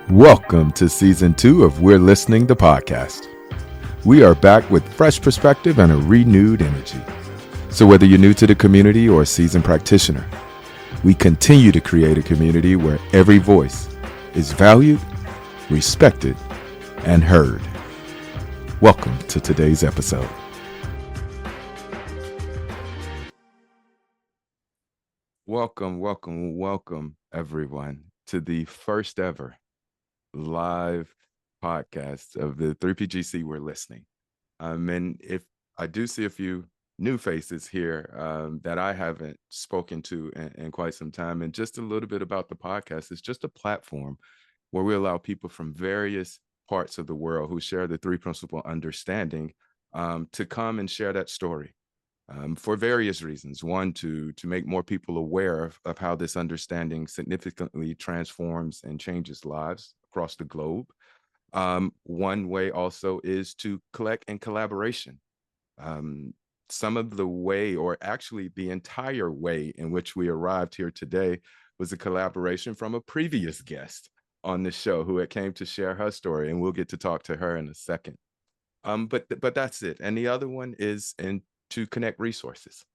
Welcome to Season 2 of We're Listening the Podcast. We are back with fresh perspective and a renewed energy. So whether you're new to the community or a seasoned practitioner, we continue to create a community where every voice is valued, respected, and heard. Welcome to today's episode. Welcome, everyone, to the first ever live podcast of the 3PGC We're Listening. And if I do see a few new faces here that I haven't spoken to in quite some time, and just a little bit about the podcast, it's just a platform where we allow people from various parts of the world who share the three principle understanding to come and share that story. For various reasons. One, to make more people aware of how this understanding significantly transforms and changes lives across the globe. One way also is to collect and collaboration. Some of the way, or actually the entire way in which we arrived here today, was a collaboration from a previous guest on the show who had came to share her story, and we'll get to talk to her in a second. But that's it. And the other one is to connect resources,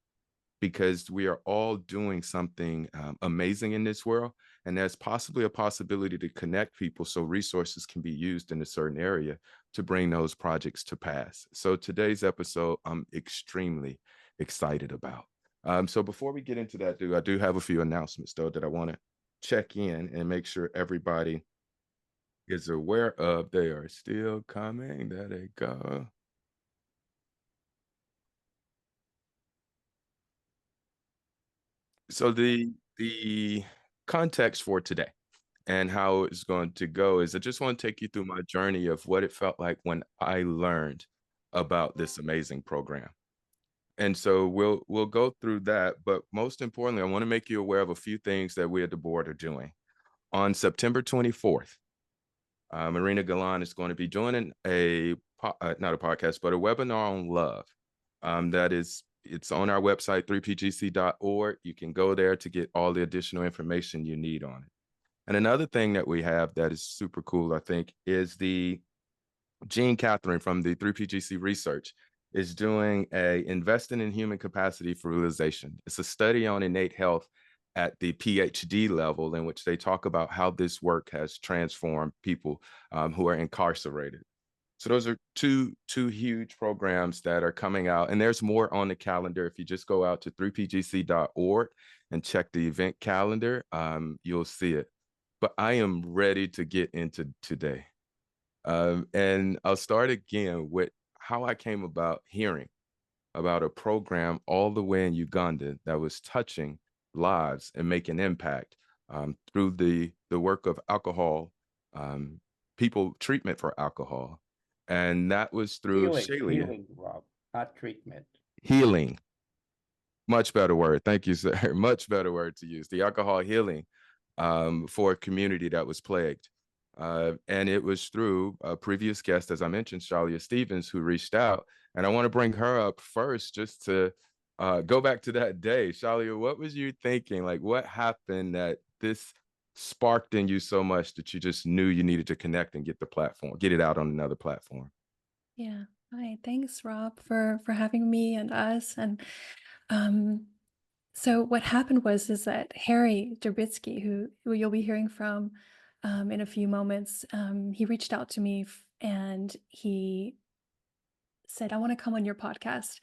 because we are all doing something amazing in this world, and there's possibly a possibility to connect people so resources can be used in a certain area to bring those projects to pass. So today's episode, I'm extremely excited about. So before we get into that, I do have a few announcements, though, that I want to check in and make sure everybody is aware of. They are still coming. There they go. So the context for today and how it's going to go is I just want to take you through my journey of what it felt like when I learned about this amazing program. And so we'll go through that, but most importantly, I want to make you aware of a few things that we at the board are doing. On September 24th, Marina Galan is going to be joining not a podcast, but a webinar on love. It's on our website, 3pgc.org. You can go there to get all the additional information you need on it. And another thing that we have that is super cool, I think, is the Jean Catherine from the 3PGC Research is doing a Investing in Human Capacity for Realization. It's a study on innate health at the PhD level, in which they talk about how this work has transformed people who are incarcerated. So those are two huge programs that are coming out, and there's more on the calendar. If you just go out to 3pgc.org and check the event calendar, you'll see it. But I am ready to get into today. And I'll start again with how I came about hearing about a program all the way in Uganda that was touching lives and making impact through the work of alcohol, people treatment for alcohol. And that was through Shailia. Healing, Rob, not treatment. Healing. Much better word. Thank you, sir. Much better word to use. The alcohol healing for a community that was plagued. And it was through a previous guest, as I mentioned, Shailia Stephens, who reached out. And I want to bring her up first just to go back to that day. Shailia, what was you thinking? Like, what happened that this sparked in you so much that you just knew you needed to connect and get it out on another platform? Yeah. Hi. Thanks, Rob, for having me and us. And um, so what happened is that Harry Debritsky, who you'll be hearing from in a few moments, he reached out to me and he said, "I want to come on your podcast."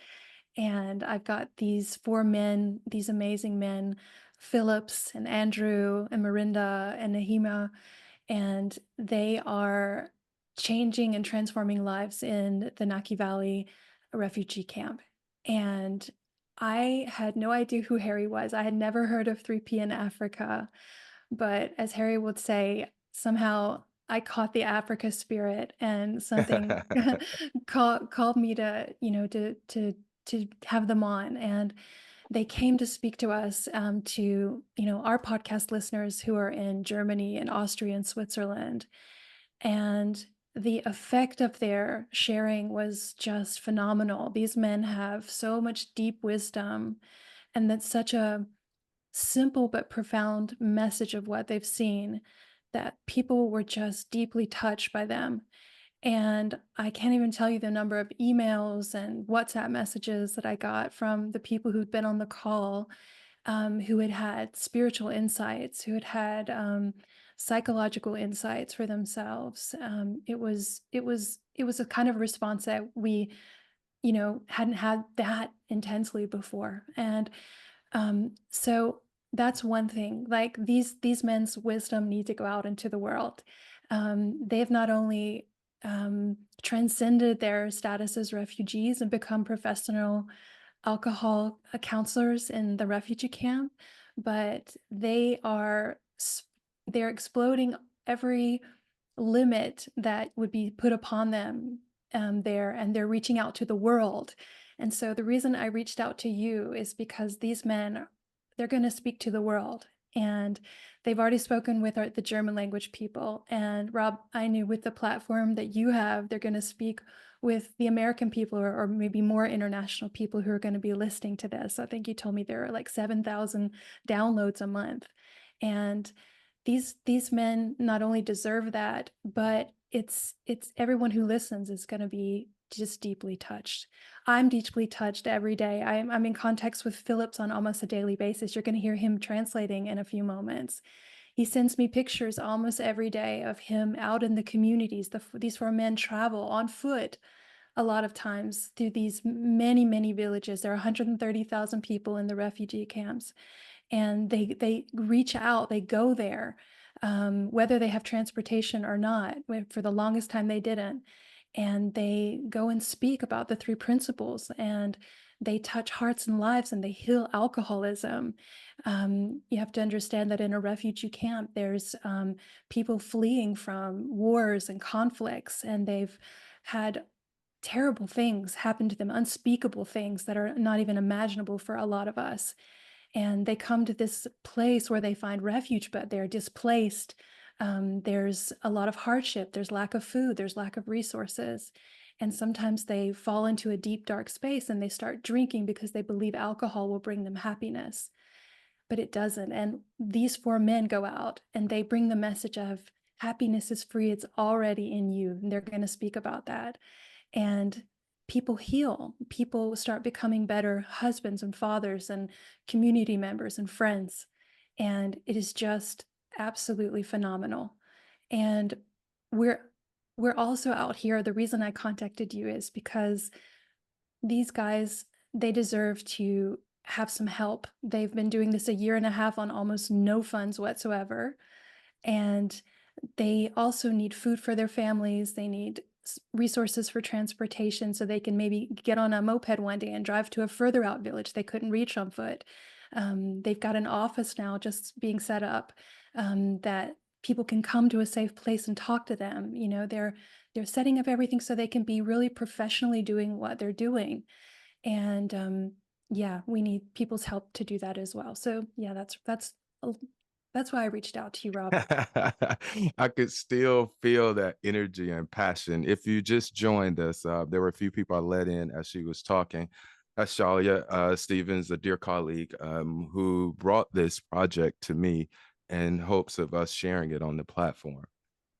And I've got these four men, these amazing men, Phillips and Andrew and Mirinda and Nahima, and they are changing and transforming lives in the Nakivale refugee camp. And I had no idea who Harry was. I had never heard of 3P in Africa, but as Harry would say, somehow I caught the Africa spirit, and something called me to, to have them on. And they came to speak to us, to, our podcast listeners who are in Germany and Austria and Switzerland. And the effect of their sharing was just phenomenal. These men have so much deep wisdom, and that's such a simple but profound message of what they've seen that people were just deeply touched by them. And I can't even tell you the number of emails and WhatsApp messages that I got from the people who'd been on the call, who had had spiritual insights, who had had psychological insights for themselves. It was a kind of response that we, hadn't had that intensely before. And so that's one thing. Like these men's wisdom need to go out into the world. They've not only transcended their status as refugees and become professional alcohol counselors in the refugee camp, but they're exploding every limit that would be put upon them there, and they're reaching out to the world. And so the reason I reached out to you is because these men, they're going to speak to the world. And they've already spoken with the German language people. And Rob, I knew with the platform that you have, they're going to speak with the American people, or maybe more international people who are going to be listening to this. I think you told me there are like 7,000 downloads a month. And these men not only deserve that, but it's everyone who listens is going to be just deeply touched. I'm deeply touched every day. I'm in contact with Phillips on almost a daily basis. You're going to hear him translating in a few moments. He sends me pictures almost every day of him out in the communities. These four men travel on foot a lot of times through these many, many villages. There are 130,000 people in the refugee camps, and they reach out, they go there, whether they have transportation or not. For the longest time, they didn't. And they go and speak about the three principles, and they touch hearts and lives, and they heal alcoholism. You have to understand that in a refugee camp, there's people fleeing from wars and conflicts, and they've had terrible things happen to them, unspeakable things that are not even imaginable for a lot of us. And they come to this place where they find refuge, but they're displaced. There's a lot of hardship. There's lack of food. There's lack of resources. And sometimes they fall into a deep, dark space and they start drinking because they believe alcohol will bring them happiness. But it doesn't. And these four men go out and they bring the message of happiness is free. It's already in you. And they're going to speak about that. And people heal. People start becoming better husbands and fathers and community members and friends. And it is just absolutely phenomenal. And we're also out here. The reason I contacted you is because these guys, they deserve to have some help. They've been doing this 1.5 years on almost no funds whatsoever. And they also need food for their families. They need resources for transportation so they can maybe get on a moped one day and drive to a further out village they couldn't reach on foot. They've got an office now just being set up, that people can come to a safe place and talk to them. They're setting up everything so they can be really professionally doing what they're doing. And yeah, we need people's help to do that as well. So yeah, that's why I reached out to you, Rob. I could still feel that energy and passion. If you just joined us, there were a few people I let in as she was talking. That's Shailia Stephens, a dear colleague, who brought this project to me in hopes of us sharing it on the platform.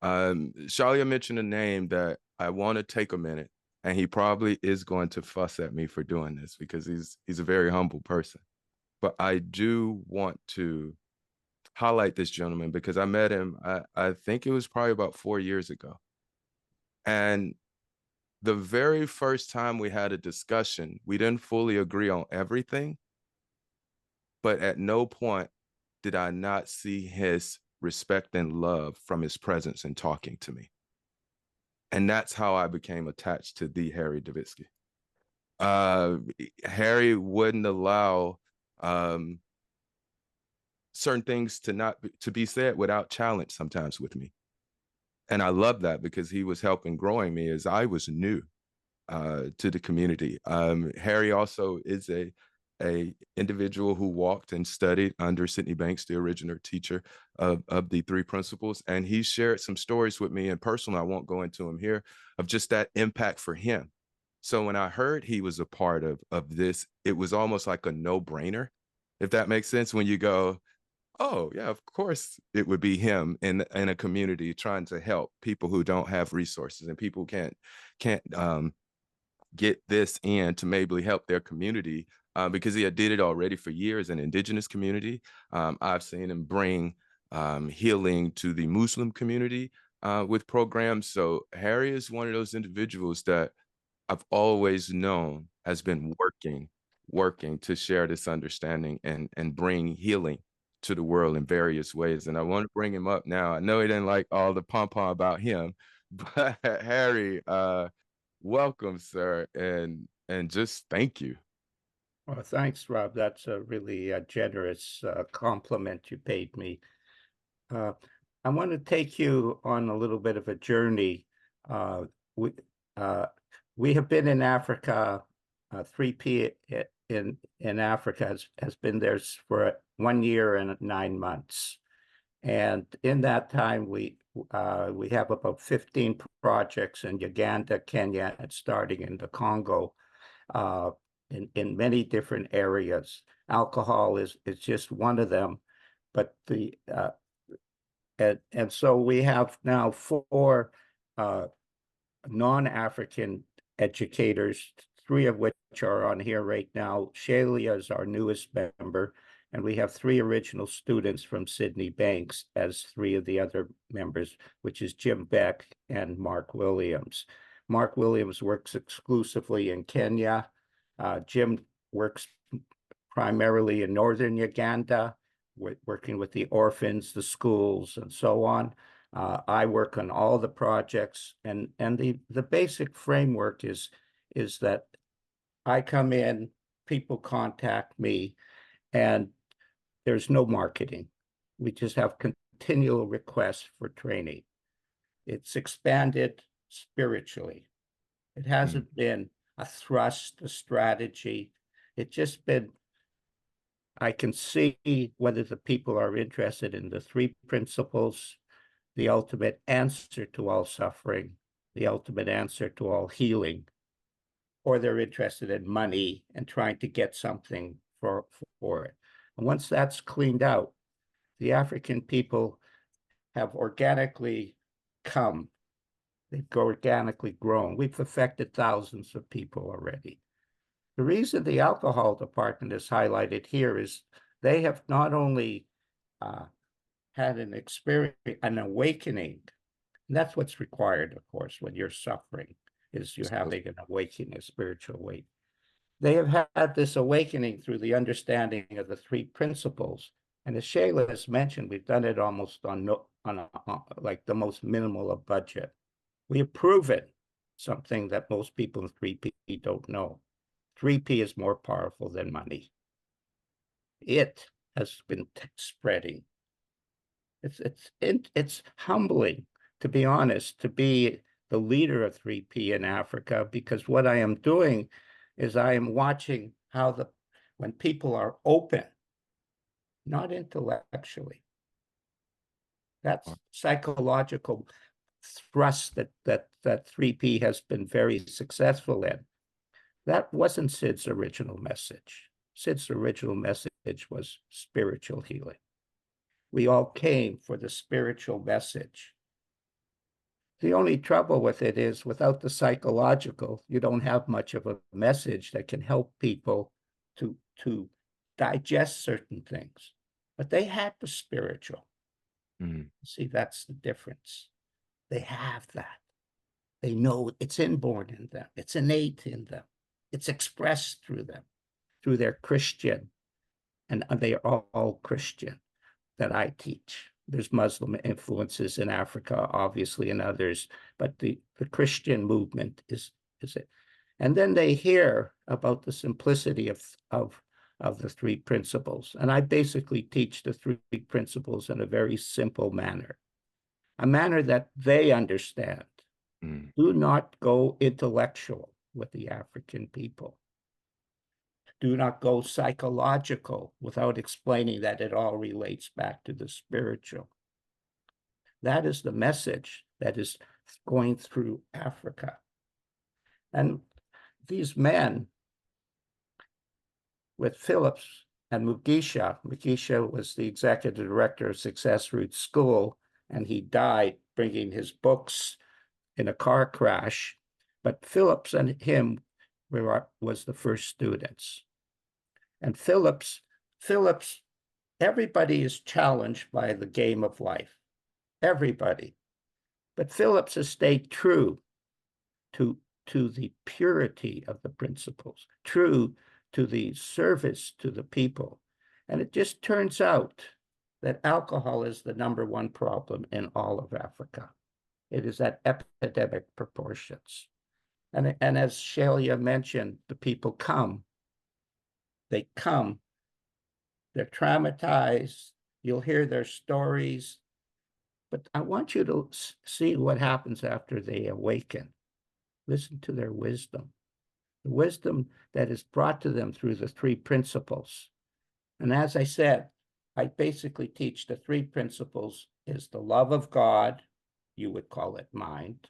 Shailia mentioned a name that I want to take a minute, and he probably is going to fuss at me for doing this because he's a very humble person. But I do want to highlight this gentleman because I met him, I think it was probably about 4 years ago. And the very first time we had a discussion, we didn't fully agree on everything, but at no point did I not see his respect and love from his presence in talking to me. And that's how I became attached to the Harry Debritsky. Harry wouldn't allow certain things to be said without challenge sometimes with me. And I love that because he was helping growing me as I was new to the community. Harry also is a individual who walked and studied under Sydney Banks, the original teacher of the three principles. And he shared some stories with me in person. I won't go into them here, of just that impact for him. So when I heard he was a part of this, it was almost like a no-brainer, if that makes sense. When you go, Oh, yeah, of course it would be him in a community trying to help people who don't have resources and people who can't get this in to maybe help their community, because he had did it already for years in indigenous community. I've seen him bring healing to the Muslim community with programs. So Harry is one of those individuals that I've always known has been working to share this understanding and bring healing to the world in various ways. And I want to bring him up now. I know he didn't like all the pom-pom about him, but Harry, welcome, sir, and just thank you. Well, thanks, Rob. That's a really generous compliment you paid me. Uh, I want to take you on a little bit of a journey. Uh, we uh, we have been in Africa. 3P in Africa has been there for 1 year and 9 months, and in that time we have about 15 projects in Uganda, Kenya, and starting in the Congo, uh, in many different areas. Alcohol is just one of them, but the and so we have now 4 uh, non-African educators, 3 of which are on here right now. Shailia is our newest member, and we have 3 original students from Sydney Banks as 3 of the other members, which is Jim Beck and Mark Williams. Mark Williams works exclusively in Kenya. Jim works primarily in northern Uganda, working with the orphans, the schools, and so on. I work on all the projects, and the basic framework is that I come in, people contact me, and there's no marketing. We just have continual requests for training. It's expanded spiritually. It hasn't been a thrust, a strategy. It's just been, I can see whether the people are interested in the 3 principles, the ultimate answer to all suffering, the ultimate answer to all healing, or they're interested in money and trying to get something for it. And once that's cleaned out, the African people have organically come. They've organically grown. We've affected thousands of people already. The reason the alcohol department is highlighted here is they have not only had an experience, an awakening. And that's what's required, of course, when you're suffering, is you're having an awakening, a spiritual awakening. They have had this awakening through the understanding of the 3 principles. And as Shailia has mentioned, we've done it almost on like the most minimal of budget. We have proven something that most people in 3P don't know. 3P is more powerful than money. It has been spreading. It's humbling, to be honest, to be the leader of 3P in Africa, because what I am doing is I am watching how when people are open, not intellectually, that's psychological thrust that 3P has been very successful in. That wasn't Sid's original message. Sid's original message was spiritual healing. We all came for the spiritual message. The only trouble with it is without the psychological, you don't have much of a message that can help people to digest certain things. But they had the spiritual. See, that's the difference. They have that. They know it's inborn in them. It's innate in them. It's expressed through them, through their Christian. And they are all Christian that I teach. There's Muslim influences in Africa, obviously, and others, but the Christian movement is it. And then they hear about the simplicity of the 3 principles. And I basically teach the 3 principles in a very simple manner, a manner that they understand. Do not go intellectual with the African people. Do not go psychological without explaining that it all relates back to the spiritual. That is the message that is going through Africa. And these men with Phillips and Mugisha was the executive director of Success Roots School, and he died bringing his books in a car crash. But Phillips and him was the first students. And Phillips, everybody is challenged by the game of life. Everybody. But Phillips has stayed true to the purity of the principles, true to the service to the people. And it just turns out that alcohol is the #1 problem in all of Africa. It is at epidemic proportions. And as Shailia mentioned, the people come. They come. They're traumatized. You'll hear their stories. But I want you to see what happens after they awaken. Listen to their wisdom, the wisdom that is brought to them through the 3 principles. And as I said, I basically teach the 3 principles is the love of God, you would call it mind,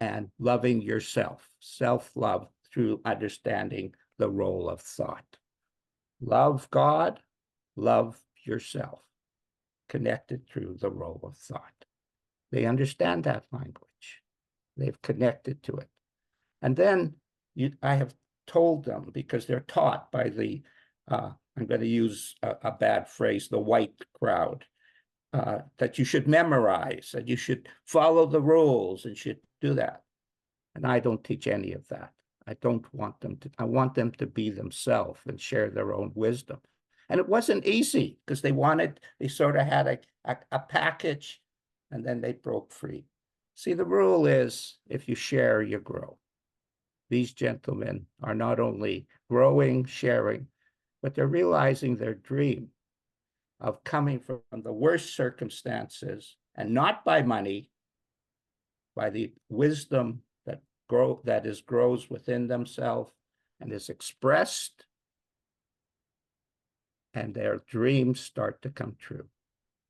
and loving yourself, self-love through understanding the role of thought. Love God, love yourself, connected through the role of thought. They understand that language. They've connected to it. And then I have told them, because they're taught by the, I'm going to use a bad phrase, the white crowd, that you should memorize, and you should follow the rules and should do that. And I don't teach any of that. I don't want them to, I want them to be themselves and share their own wisdom. And it wasn't easy because they sort of had a package, and then they broke free. See, the rule is if you share, you grow. These gentlemen are not only growing, sharing, but they're realizing their dream of coming from the worst circumstances, and not by money, by the wisdom that grows within themselves and is expressed, and their dreams start to come true.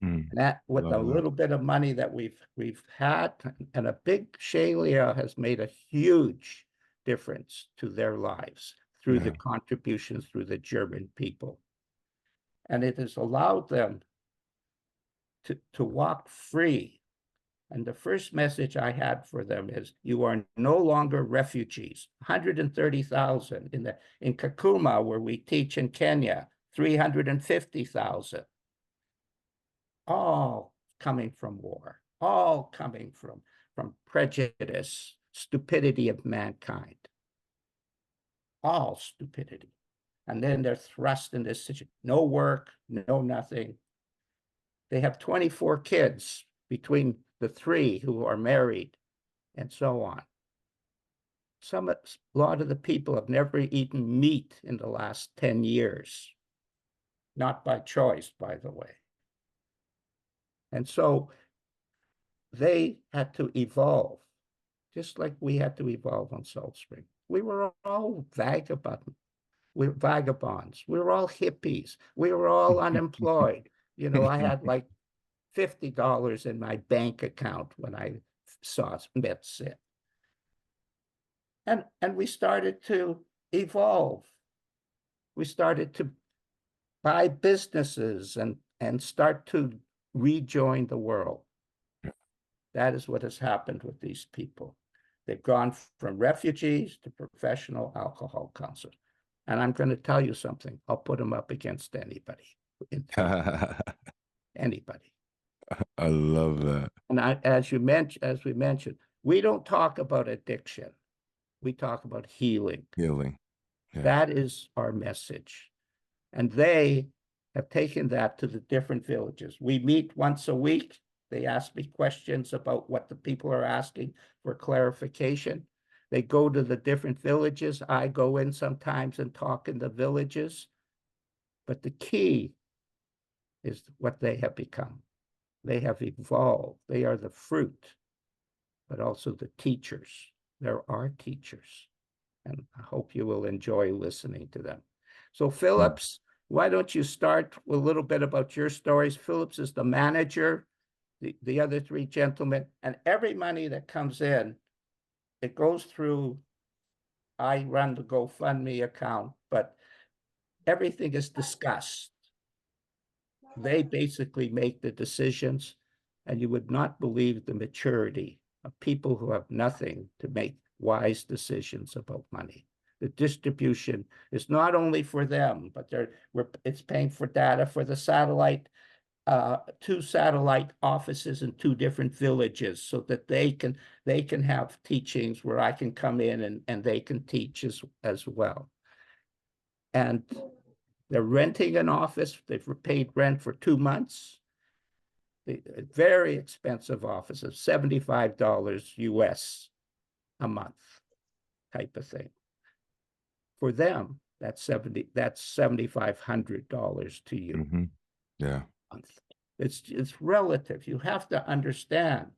And that, with a little bit of money that we've had, and a big Shailia has made a huge difference to their lives through the contributions through the German people. And it has allowed them to walk free. And the first message I had for them is, you are no longer refugees. 130,000 in Kakuma, where we teach in Kenya, 350,000. All coming from war, all coming from prejudice, stupidity of mankind, all stupidity. And then they're thrust in this situation, no work, no nothing. They have 24 kids between the 3 who are married, and so on. A lot of the people have never eaten meat in the last 10 years, not by choice, by the way. And so they had to evolve, just like we had to evolve on Salt Spring. We were all vagabonds. We were all hippies. We were all unemployed. You know, I had like $50 in my bank account when I met Sid. And we started to evolve. We started to buy businesses and start to rejoin the world. That is what has happened with these people. They've gone from refugees to professional alcohol counselors. And I'm going to tell you something. I'll put them up against anybody. Anybody. I love that. And as we mentioned, we don't talk about addiction. We talk about healing. Healing. Yeah. That is our message. And they have taken that to the different villages. We meet once a week. They ask me questions about what the people are asking for clarification. They go to the different villages. I go in sometimes and talk in the villages. But the key is what they have become. They have evolved. They are the fruit, but also the teachers. There are teachers. And I hope you will enjoy listening to them. So Phillips, why don't you start with a little bit about your stories? Phillips is the manager, the other 3 gentlemen, and every money that comes in, it goes through I run the GoFundMe account, but everything is discussed. They basically make the decisions, and you would not believe the maturity of people who have nothing to make wise decisions about money. The distribution is not only for them, but it's paying for data for the satellite, 2 satellite offices in 2 different villages, so that they can have teachings where I can come in and they can teach as well. And they're renting an office. They've paid rent for 2 months. Very expensive offices, $75 US a month type of thing. For them, that's $7,500 to you. Mm-hmm. Yeah. A month. It's relative. You have to understand.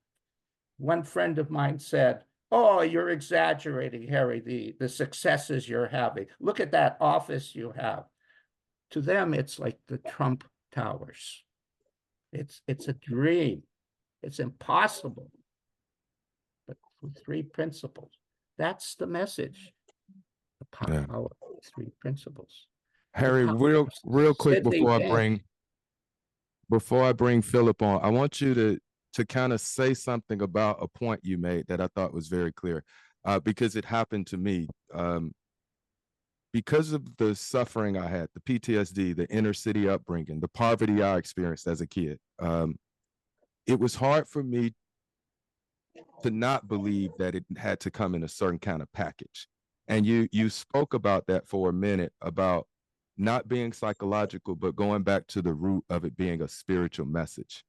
One friend of mine said, "Oh, you're exaggerating, Harry, the successes you're having. Look at that office you have." To them, it's like the Trump Towers. It's a dream. It's impossible. But with 3 principles, that's the message. The power Yeah. of 3 principles. Harry, real quick before I bring Philip on, I want you to kind of say something about a point you made that I thought was very clear, because it happened to me. Because of the suffering I had, the PTSD, the inner city upbringing, the poverty I experienced as a kid, it was hard for me to not believe that it had to come in a certain kind of package. And you spoke about that for a minute, about not being psychological, but going back to the root of it being a spiritual message.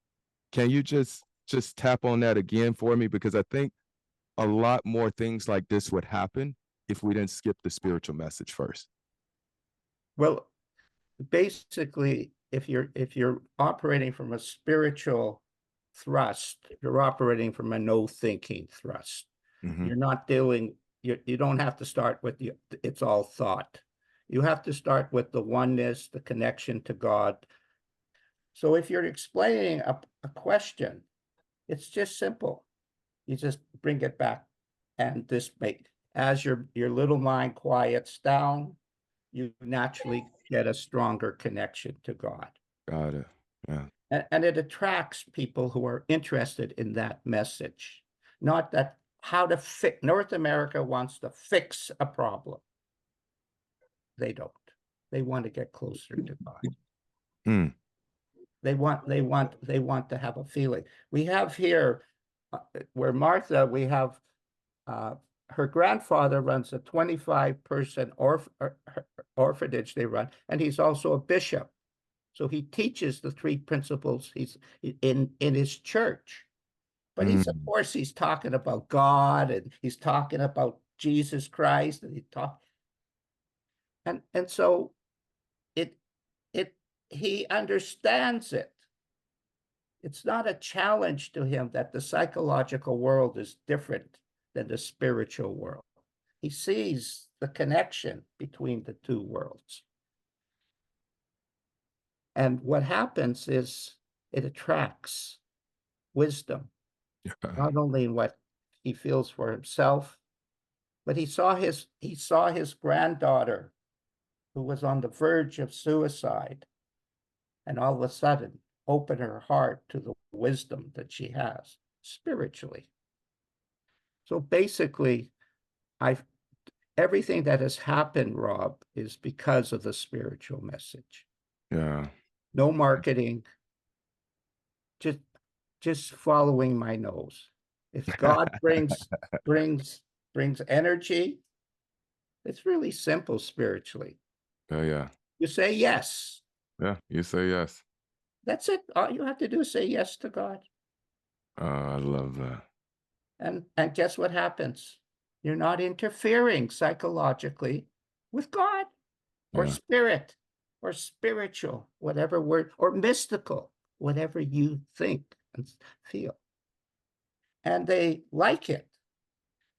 Can you just tap on that again for me? Because I think a lot more things like this would happen if we didn't skip the spiritual message first. Well, basically, if you're operating from a spiritual thrust, you're operating from a no thinking thrust. Mm-hmm. You're not dealing, you don't have to start with it's all thought. You have to start with the oneness, the connection to God. So if you're explaining a question, it's just simple. You just bring it back, and as your little mind quiets down, you naturally get a stronger connection to God. Got it. Yeah. And it attracts people who are interested in that message, not that how to fix. North America wants to fix a problem. They don't. They want to get closer to God. Mm. They want to have a feeling. We have here, where Martha, we have her grandfather runs a 25-person orphanage they run, and he's also a bishop. So he teaches the 3 principles. He's in his church, but of course, he's talking about God, and he's talking about Jesus Christ, and and so he understands it. It's not a challenge to him that the psychological world is different than the spiritual world. He sees the connection between the 2 worlds. And what happens is it attracts wisdom, not only in what he feels for himself, but he saw his granddaughter who was on the verge of suicide, and all of a sudden open her heart to the wisdom that she has spiritually. So basically, everything that has happened, Rob, is because of the spiritual message. Yeah. No marketing, just following my nose. If God brings energy, it's really simple spiritually. Oh yeah. You say yes. Yeah, you say yes. That's it. All you have to do is say yes to God. I love that. And guess what happens? You're not interfering psychologically with God or spirit or spiritual, whatever word, or mystical, whatever you think and feel. And they like it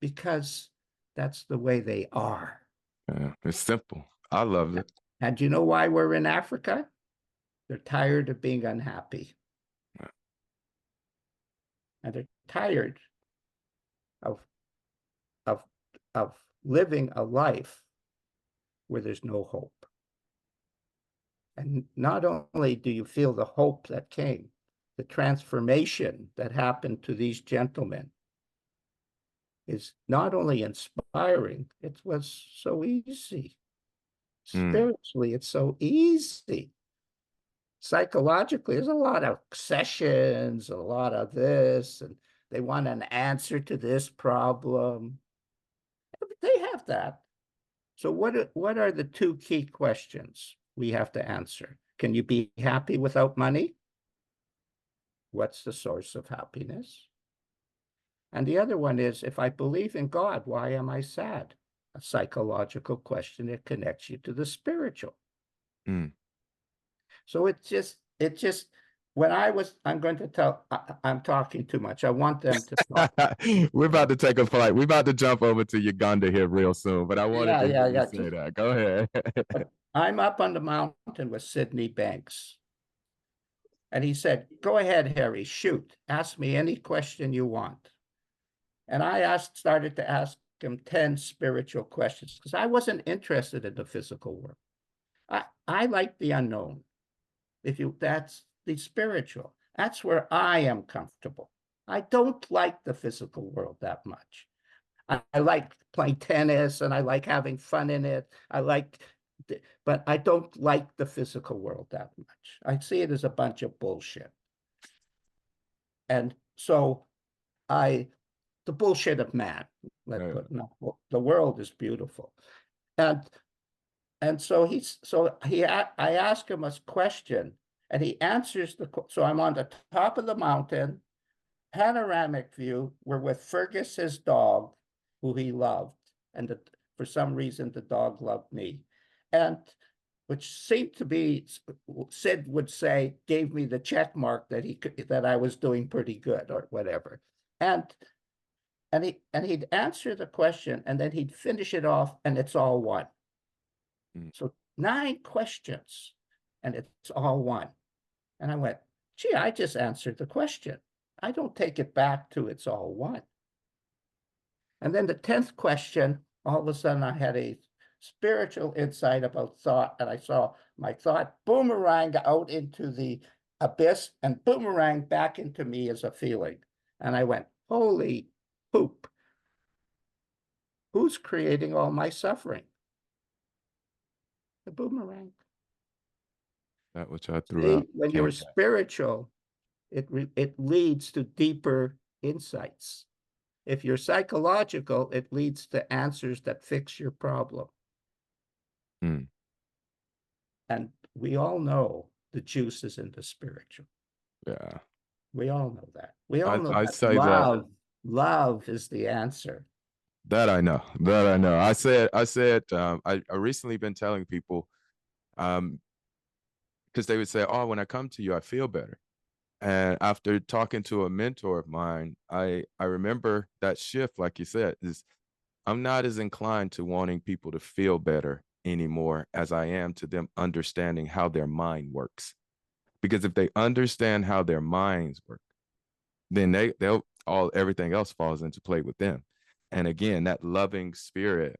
because that's the way they are. Yeah, it's simple. I love it. And you know why we're in Africa? They're tired of being unhappy. Yeah. And they're tired of living a life where there's no hope. And not only do you feel the hope that came, the transformation that happened to these gentlemen is not only inspiring, it was so easy. Spiritually, it's so easy. Psychologically, there's a lot of sessions, a lot of this, and they want an answer to this problem. They have that. So what are the two key questions we have to answer? Can you be happy without money? What's the source of happiness? And the other one is, if I believe in God, why am I sad? A psychological question that connects you to the spiritual. So when I'm going to tell, I'm talking too much. I want them to talk. We're about to take a flight. We're about to jump over to Uganda here real soon, but I wanted to hear you say that. Go ahead. I'm up on the mountain with Sydney Banks. And he said, go ahead, Harry, shoot. Ask me any question you want. And I started to ask him 10 spiritual questions because I wasn't interested in the physical world. I like the unknown. That's the spiritual. That's where I am comfortable. I don't like the physical world that much. I like playing tennis and I like having fun in it. But I don't like the physical world that much. I see it as a bunch of bullshit. And so the bullshit of man, the world is beautiful. And so I ask him a question and he answers so I'm on the top of the mountain, panoramic view. We're with Fergus, his dog, who he loved. And for some reason, the dog loved me. And which seemed to be, Sid would say, gave me the check mark that I was doing pretty good or whatever. And he'd answer the question and then he'd finish it off and it's all one. So 9 questions and it's all one. And I went, gee, I just answered the question. I don't take it back to it's all one. And then the 10th question, all of a sudden I had a spiritual insight about thought, and I saw my thought boomerang out into the abyss and boomerang back into me as a feeling. And I went, holy poop. Who's creating all my suffering? The boomerang. That which I threw out. When you're spiritual, it leads to deeper insights. If you're psychological, it leads to answers that fix your problem. And we all know the juice is in the spiritual. Yeah. We all know that. We all know I that say love is the answer. That I know. I recently been telling people, because they would say, oh, when I come to you, I feel better. And after talking to a mentor of mine, I remember that shift, like you said, is I'm not as inclined to wanting people to feel better anymore as I am to them understanding how their mind works. Because if they understand how their minds work, then everything else falls into play with them. And again, that loving spirit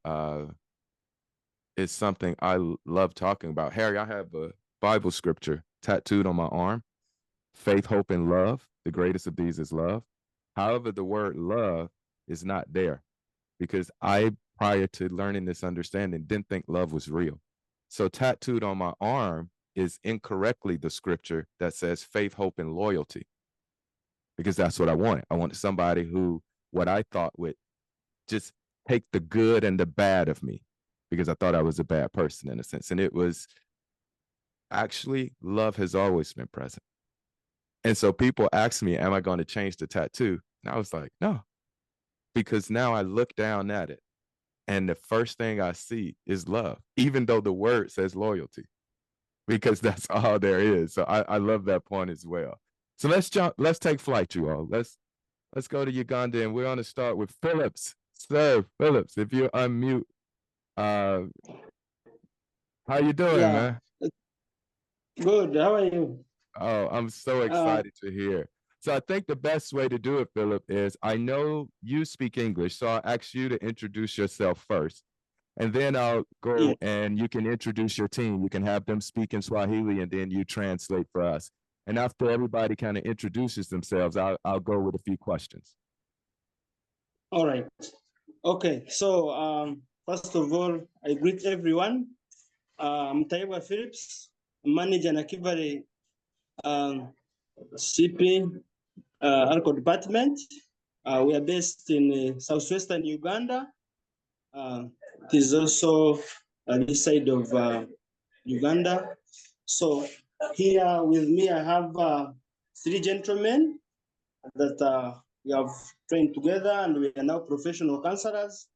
is something I love talking about. Harry, I have a Bible scripture tattooed on my arm. Faith, hope, and love. The greatest of these is love. However, the word love is not there because prior to learning this understanding, didn't think love was real. So tattooed on my arm is incorrectly the scripture that says faith, hope, and loyalty, because that's what I wanted. I wanted somebody who, what I thought would just take the good and the bad of me, because I thought I was a bad person in a sense. And it was actually, love has always been present. And so people ask me, am I going to change the tattoo? And I was like, no, because now I look down at it and the first thing I see is love, even though the word says loyalty, because that's all there is. So I love that point as well. So let's take flight, you all. Let's go to Uganda, and we're going to start with Phillips. Sir Phillips, if you unmute, how you doing, man? Good. How are you? Oh, I'm so excited to hear. So I think the best way to do it, Philip, is I know you speak English, so I'll ask you to introduce yourself first. And then I'll Yeah. go and you can introduce your team. You can have them speak in Swahili and then you translate for us. And after everybody kind of introduces themselves, I'll go with a few questions. All right. Okay. So first of all, I greet everyone. I'm Taiwa Phillips, manager Nakivale CP Alcohol Department. We are based in southwestern Uganda. It is also this side of Uganda. So here with me, I have three gentlemen that we have trained together, and we are now professional counselors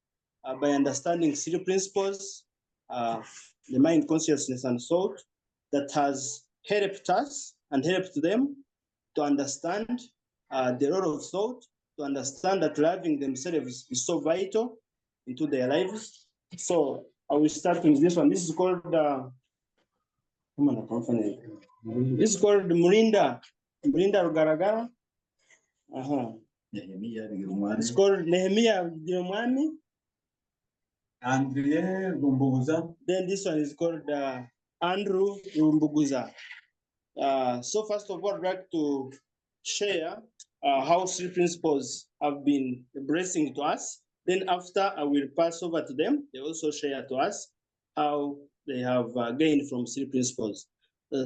by understanding three principles, the mind, consciousness, and soul, that has helped us and helped them to understand the role of thought, to understand that loving themselves is so vital into their lives. So I will start with this one. This is called Murinda Rugaragara. It's called Nehemiah Giromwami. Then this one is called Andrew Rumbuguza. So first of all, I'd like to share how three principles have been a blessing to us. Then after, I will pass over to them. They also share to us how they have gained from three principles.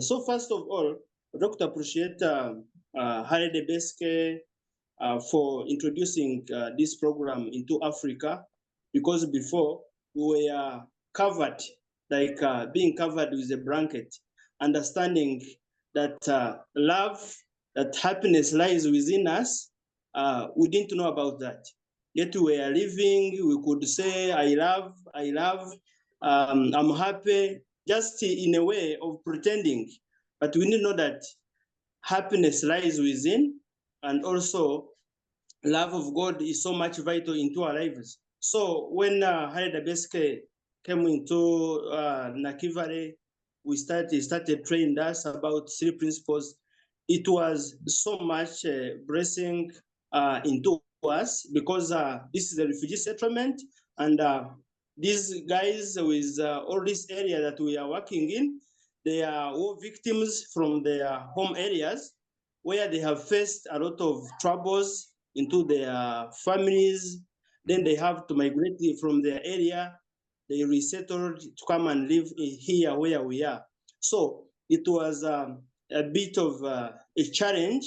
So first of all, I'd like to appreciate Shailia Debritsky for introducing this program into Africa, because before we were covered, like being covered with a blanket, understanding that love, that happiness lies within us. We didn't know about that. Yet we are living, we could say, I love, I'm happy, just in a way of pretending. But we need to know that happiness lies within, and also love of God is so much vital into our lives. So when Shailia Debritsky came into Nakivale, we started training us about three principles. It was so much blessing into us, because this is a refugee settlement, and these guys with all this area that we are working in, they are all victims from their home areas where they have faced a lot of troubles into their families. Then they have to migrate from their area. They resettled to come and live here where we are. So it was a bit of a challenge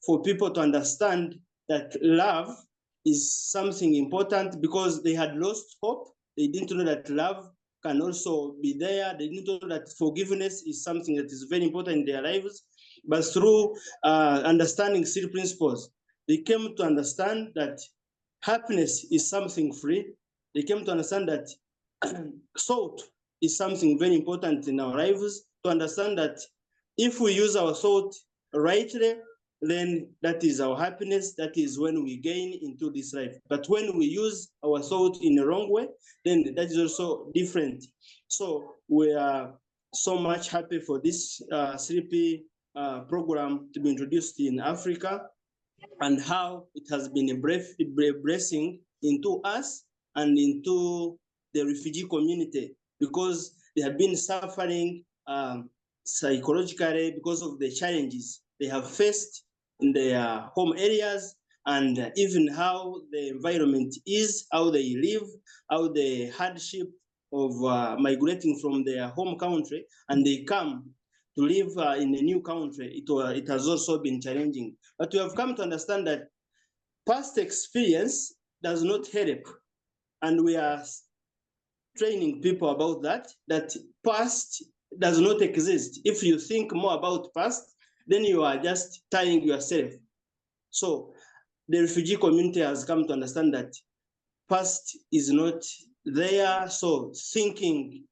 for people to understand that love is something important, because they had lost hope. They didn't know that love can also be there. They didn't know that forgiveness is something that is very important in their lives. But through understanding three principles, they came to understand that happiness is something free. They came to understand that thought is something very important in our lives, to understand that if we use our thought rightly, then that is our happiness. That is when we gain into this life. But when we use our thought in the wrong way, then that is also different. So we are so much happy for this 3P program to be introduced in Africa, and how it has been a blessing into us and into the refugee community, because they have been suffering psychologically because of the challenges they have faced in their home areas, and even how the environment is, how they live, how the hardship of migrating from their home country, and they come to live in a new country. It has also been challenging. But we have come to understand that past experience does not help. And we are training people about that past does not exist. If you think more about past, then you are just tying yourself. So the refugee community has come to understand that past is not there. So thinking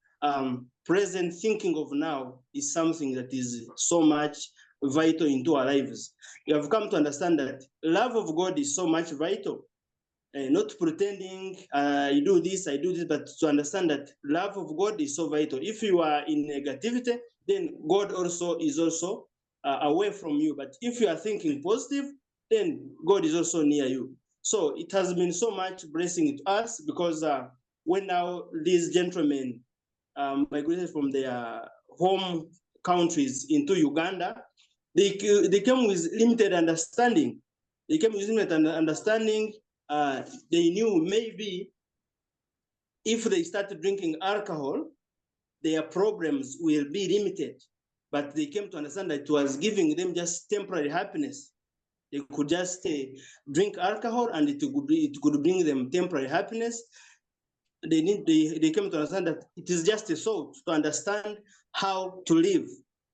present, thinking of now is something that is so much vital into our lives. You have come to understand that love of God is so much vital. Not pretending, I do this, but to understand that love of God is so vital. If you are in negativity, then God also is also away from you. But if you are thinking positive, then God is also near you. So it has been so much blessing to us, because when now these gentlemen migrated from their home countries into Uganda, they came with limited understanding. They came with limited understanding. They knew maybe if they started drinking alcohol, their problems will be limited. But they came to understand that it was giving them just temporary happiness. They could just drink alcohol, and it could bring them temporary happiness. They came to understand that it is just a thought to understand how to live.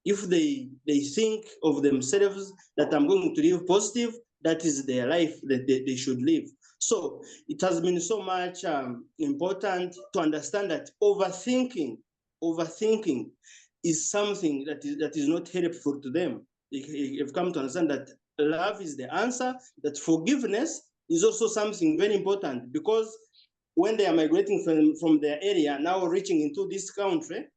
If they think of themselves that I'm going to live positive, that is their life that they should live. So it has been so much important to understand that overthinking is something that is not helpful to them. They've come to understand that love is the answer, that forgiveness is also something very important, because when they are migrating from their area, now reaching into this country,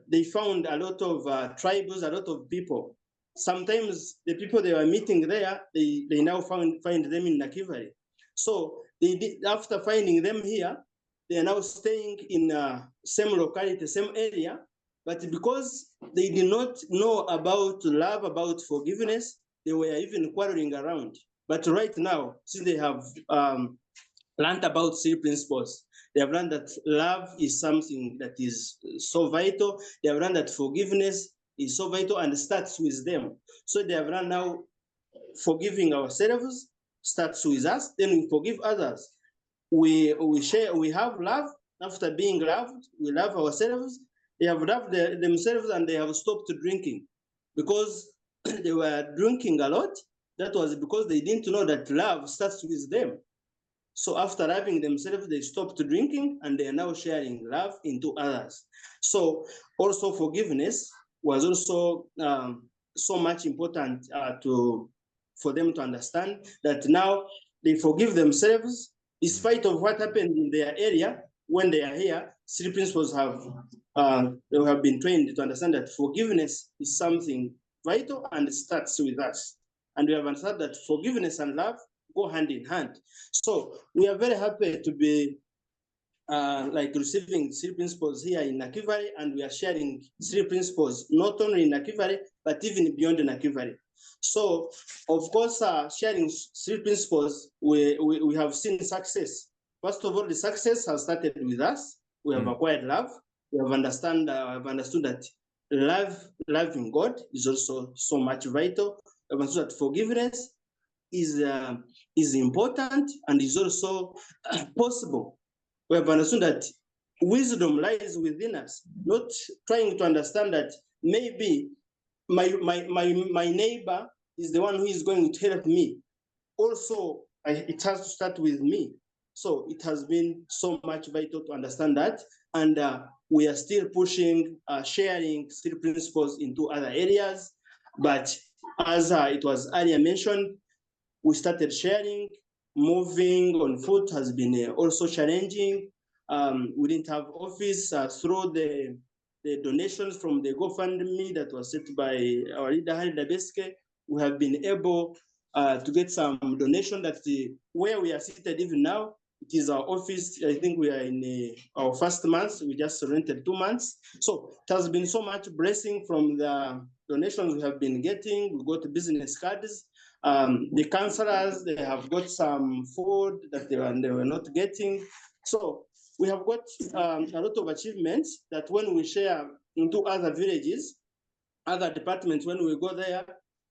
they found a lot of tribes, a lot of people. Sometimes the people they were meeting there, they now find them in Nakivale. So after finding them here, they are now staying in same locality, same area. But because they did not know about love, about forgiveness, they were even quarreling around. But right now, since they have learned about three principles, they have learned that love is something that is so vital. They have learned that forgiveness is so vital and starts with them. So they have learned now forgiving ourselves starts with us, then we forgive others. We share, we have love. After being loved, we love ourselves. They have loved themselves, and they have stopped drinking, because they were drinking a lot. That was because they didn't know that love starts with them. So after loving themselves, they stopped drinking, and they are now sharing love into others. So also forgiveness was also so much important for them to understand that now they forgive themselves despite of what happened in their area. When they are here, three principles they have been trained to understand that forgiveness is something vital and starts with us. And we have understood that forgiveness and love go hand in hand. So we are very happy to be like receiving three principles here in Nakivale, and we are sharing three principles not only in Nakivale but even beyond Nakivale. So of course, sharing three principles, we have seen success. First of all, the success has started with us. We have acquired love. We have understood that loving God is also so much vital. We have understood that forgiveness is important and is also possible. We have understood that wisdom lies within us, not trying to understand that maybe my neighbor is the one who is going to help me. Also, it has to start with me. So it has been so much vital to understand that, and we are still pushing, sharing three principles into other areas. But as it was earlier mentioned, we started sharing. Moving on foot has been also challenging. We didn't have office. Through the donations from the GoFundMe that was set by our leader, Debritsky, we have been able to get some donation that where we are seated even now, it is our office. I think we are in our first month. We just rented 2 months. So it has been so much blessing from the donations we have been getting. We got business cards. The counselors, they have got some food that they were not getting. So we have got a lot of achievements that when we share into other villages, other departments, when we go there,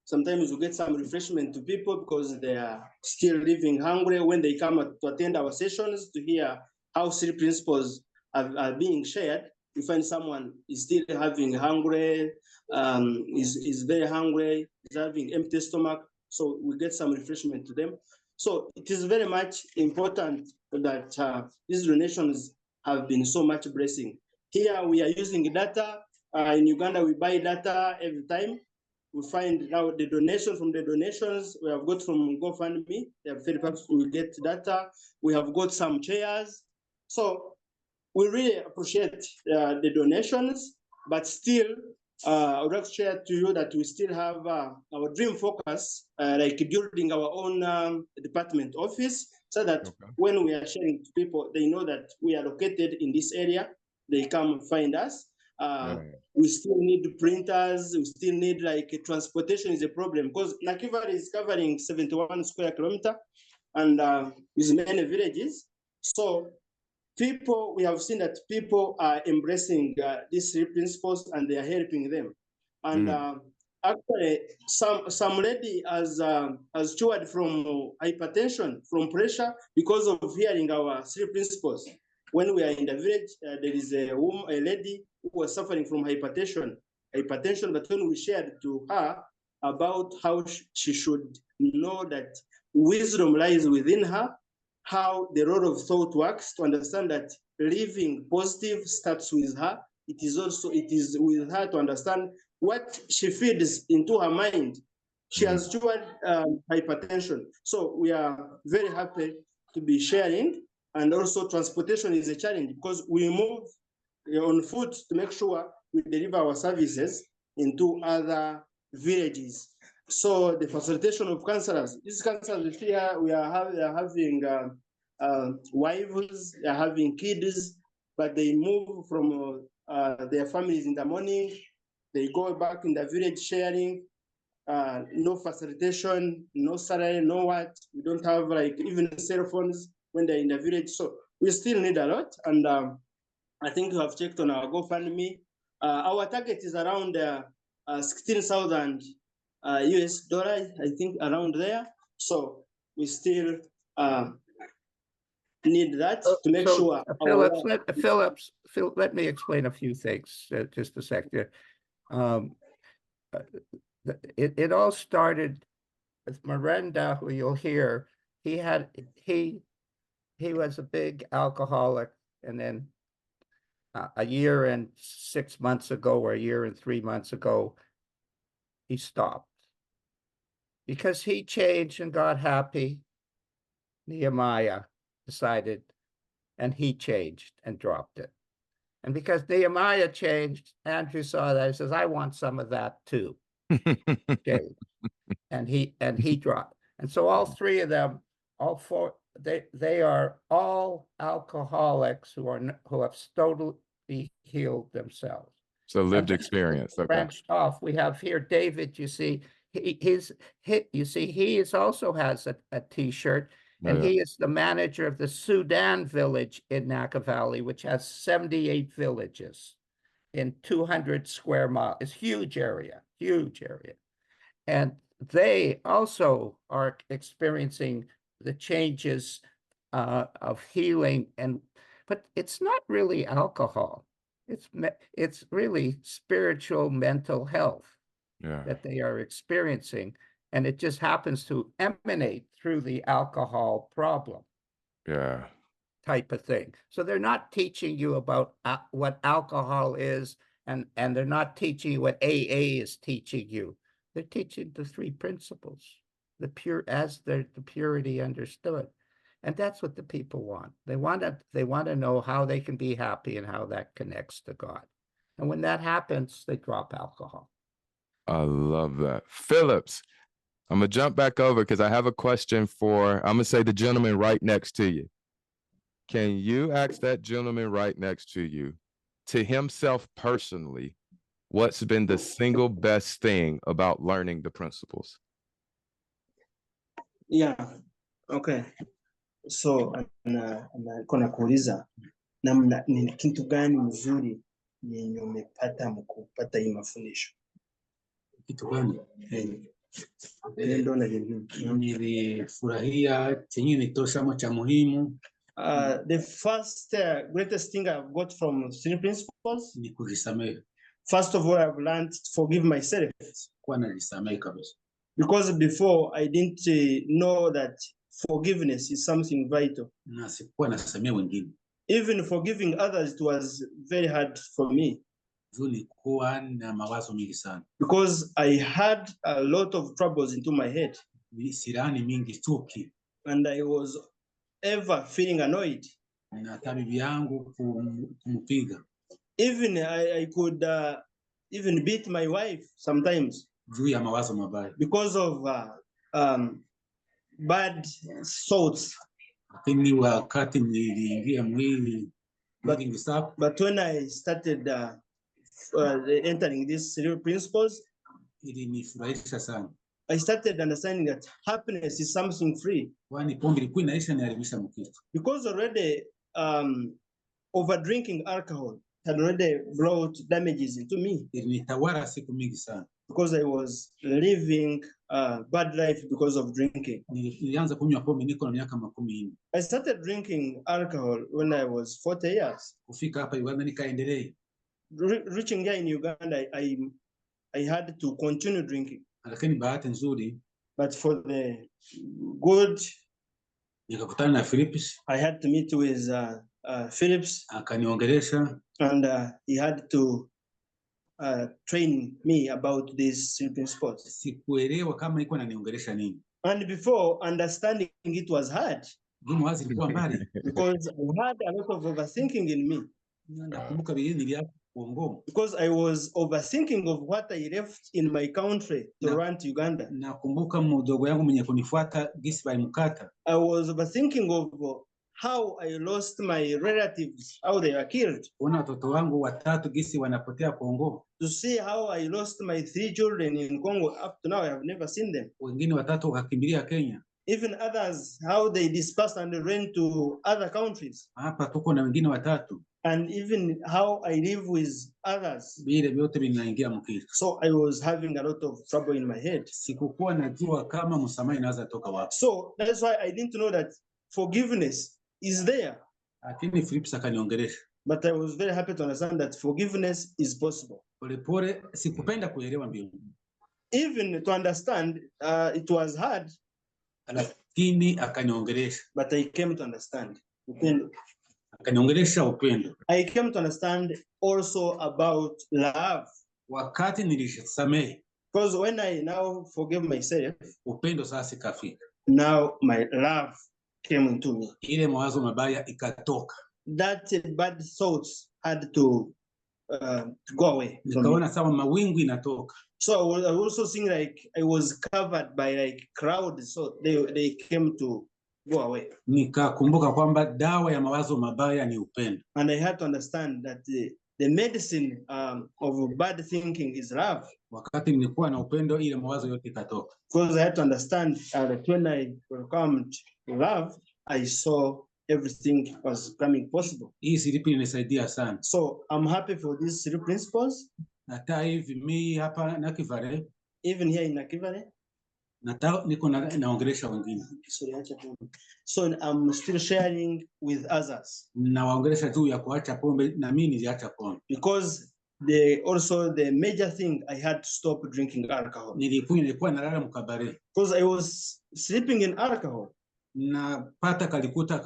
sometimes we get some refreshment to people because they are still living hungry. When they come to attend our sessions to hear how three principles are being shared, you find someone is still having hungry, is very hungry, is having empty stomach. So we get some refreshment to them. So it is very much important that these donations have been so much blessing. Here we are using data. In Uganda, we buy data every time. We find now the donation from the donations we have got from GoFundMe. They have fed perhaps we get data. We have got some chairs. So we really appreciate the donations, but still I would like to share to you that we still have our dream focus, like building our own department office, so that when we are sharing to people, they know that we are located in this area. They come find us. We still need printers. We still need like transportation is a problem because Nakivale is covering 71 square kilometer and with many villages. So we have seen that people are embracing these three principles and they are helping them. And actually, some lady has cured from hypertension, from pressure, because of hearing our three principles. When we are in the village, there is a lady who was suffering from hypertension, but when we shared to her about how she should know that wisdom lies within her, how the role of thought works, to understand that living positive starts with her. It is with her to understand what she feeds into her mind. She has cured hypertension. So we are very happy to be sharing. And also transportation is a challenge because we move on foot to make sure we deliver our services into other villages. So the facilitation of counselors, these counselors here, we are having wives, they are having kids, but they move from their families in the morning, they go back in the village sharing, no facilitation, no salary, no what. We don't have like even cell phones when they're in the village. So we still need a lot. And I think you have checked on our GoFundMe. Our target is around 16,000 US dollars, I think around there. So we still need that to make sure. Phillips, let me explain a few things, just a second. It all started with Miranda, who you'll hear. He was a big alcoholic, and then a year and 6 months ago, or a year and 3 months ago, he stopped because he changed and got happy. Nehemiah decided, and he changed and dropped it. And because Nehemiah changed, Andrew saw that. He says, "I want some of that too." Okay. And he dropped. And so all three of them, all four, they are all alcoholics who have totally healed themselves. So lived experience. Okay. Branched off. We have here David. You see, he also has a T-shirt, and he is the manager of the Sudan village in Nakivale, which has 78 villages in 200 square miles. It's huge area. And they also are experiencing the changes of healing, but it's not really alcohol. It's really spiritual mental health that they are experiencing, and it just happens to emanate through the alcohol problem. Type of thing. So they're not teaching you about what alcohol is, and they're not teaching you what AA is teaching you. They're teaching the three principles, the purity understood. And that's what the people want. They want to know how they can be happy and how that connects to God. And when that happens, they drop alcohol. I love that. Phillips, I'm going to jump back over because I have a question I'm going to say the gentleman right next to you. Can you ask that gentleman right next to you, to himself personally, what's been the single best thing about learning the principles? Yeah, okay. So kona kuuliza namna ni kitu gani mzuri yenye umepata mkupata hii mafundisho? Kitu gani? Ndio na jingine. Nilifurahia chenye nitosamo cha muhimu. The first greatest thing I've got from three principles ni kujisamehe. First of all, I've learned to forgive myself. Kuwa najisamehe kabisa. Because before I didn't know that forgiveness is something vital. Na sikuwa nasamehe wengine. Even forgiving others, it was very hard for me. Nilikuwa na mawazo mingi sana. Because I had a lot of troubles into my head. Sirani mingi, chuki. And I was ever feeling annoyed. Na hata bibi yangu kumpiga. Even I could even beat my wife sometimes juu ya mawazo mabaya, because of bad thoughts. lakini wakati niliingia mwili WhatsApp, But when I started entering these 3 principles, ilinifurahisha sana, I started understanding that happiness is something free. kwani pombe ilikuwa inaisha niharibisha mkitu. Because already over drinking alcohol had already brought damages into me. Ilinitawala siku mingi sana, because I was living a bad life because of drinking. nilianza kunywa pombe niko na miaka 14. I started drinking alcohol when I was 40 years. Kufika hapa Uganda nikaendelea. Reaching here in Uganda, I had to continue drinking. Lakini bahati nzuri, but for the good, nikakutana na Philips. I had to meet with Philips. Akaniongelesha. And he had to train me about these sleeping spots. Sikuelewa kama iko ananiongelesha nini. And before understanding it was hard. Mawazo ilikuwa mbali. Because I had a lot of overthinking in me. Nakumbuka vile niliacha Kongo. Because I was overthinking of what I left in my country to run to Uganda. Nakumbuka mdogo yangu mwenye kunifuata gisi balimkata. I was overthinking of how I lost my relatives, how they were killed. Ona watoto wangu watatu gisi wanapotea Kongo. To see how I lost my 3 children in Congo. Up to now, I have never seen them. Wengine watatu wakakimbilia Kenya. Even others, how they dispersed and ran to other countries. Hapa tuko na wengine watatu. And even how I live with others. Vile vyote vinaingia mkitu. So I was having a lot of trouble in my head. Sikukuwa najua kama msamaha inaweza toka wapi. So that's why I didn't know that forgiveness is there. Lakini Philips akaniongelesha. But I was very happy to understand that forgiveness is possible. Polepole sikupenda kuelewa mbio. Even to understand, it was hard. Lakini akaniongelesha. But I came to understand. Upendo. Akaniongelesha upendo. I came to understand also about love. Wakati nilishasamehe. Because when I now forgive myself, upendo sasa ikafika. Now my love came into me. Ile mawazo mabaya ikatoka. That bad thoughts had to go away. Nikaona sawa mawingu inatoka. So I also think like I was covered by like crowds, so they came to go away. Nikakumbuka kwamba dawa ya mawazo mabaya ni upendo. And I had to understand that the medicine of bad thinking is love. Wakati nilikuwa na upendo ile mawazo yote ikatoka. Because I had to understand that when I welcomed love, I saw everything was coming possible. Hii siripi inisaidia sana. So I'm happy for these 3 principles. Hata hivi mimi hapa Nakivale. Even here in Nakivale. Niko naongelesha wengine. So I'm still sharing with others. Nawaongelesha juu ya kuacha pombe na mimi niliacha pombe. Because also the major thing, I had to stop drinking alcohol. Nilikuwa nalala mkabare. Because I was sleeping in alcohol. Napata kalikuta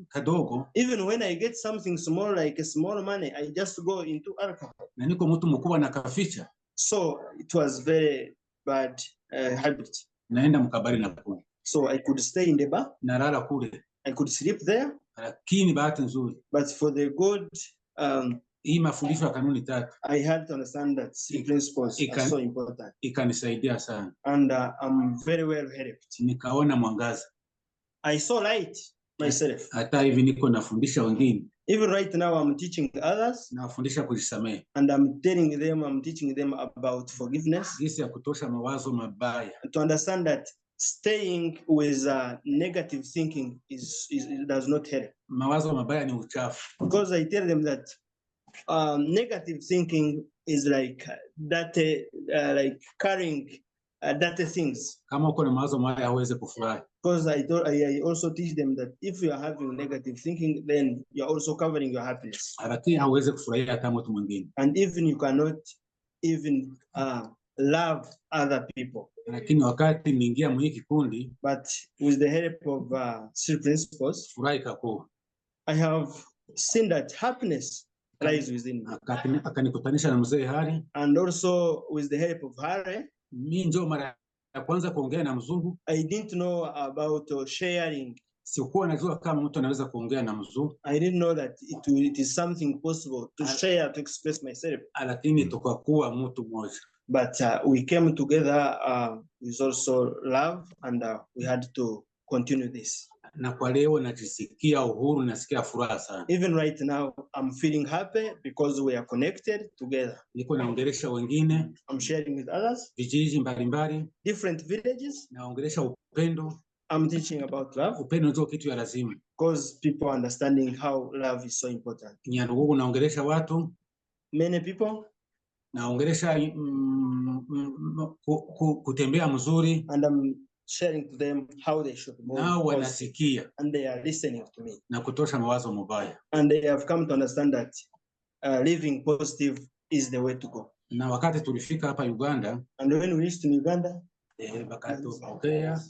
kadogo. Even when I get something small, like a small money, I just go into alcohol. Na niko mtu mkubwa na kaficha. So it was very bad habit. Naenda mkabari na pombe. So I could stay in the bar. Nalala kule. I could sleep there. Lakini bahati nzuri. But for the good, hii mafundisho ya kanuni 3. I had to understand that 3 principles are so important. Ikanisaidia sana. And I'm very well helped. Nikaona mwangaza. I saw light myself. Hata hivi niko nafundisha wengine. Even right now I'm teaching others. Nawafundisha kujisamehe. And I'm teaching them about forgiveness. Jinsi ya kutosha mawazo mabaya. To understand that staying with negative thinking does not help. Mawazo mabaya ni uchafu. Because I tell them that negative thinking is like like carrying dirty things. Kama uko na mawazo mabaya hauwezi kufurahi. Because I also teach them that if you are having negative thinking, then you are also covering your happiness. Lakini hauwezi kufurahia hata mtu mwingine. And even you cannot even love other people. Lakini wakati niingia mwa kikundi, but with the help of 3 principles, furaha ikakuwa. I have seen that happiness lies within me. Akanikutanisha na mzee Hari. And also with the help of Hari. Mimi ndio mara ya kwanza kuongea na mzungu. I didn't know about sharing Sikuwa najua kama mtu anaweza kuongea na mzuri. I didn't know that it is something possible to share, to express myself. Lakini tukakuwa mtu mmoja. But we came together with also love, and we had to continue this. Na kwa leo najisikia uhuru, nasikia furaha sana. Even right now, I'm feeling happy because we are connected together. Niko naongelesha wengine. I'm sharing with others. Vijiji mbalimbali. Different villages. Naongelesha upendo. I'm teaching about love. Upendo ndio kitu ya lazima. Because people understanding how love is so important. Nyandugu naongelesha watu. Many people. Naongelesha kutembea mzuri. And I'm sharing to them how they should move. Nao wanasikia. And they are listening to me. Na kutosha mawazo mabaya. And they have come to understand that living positive is the way to go. Na wakati tulifika hapa Uganda. And when we reached in Uganda. Bakatupokea.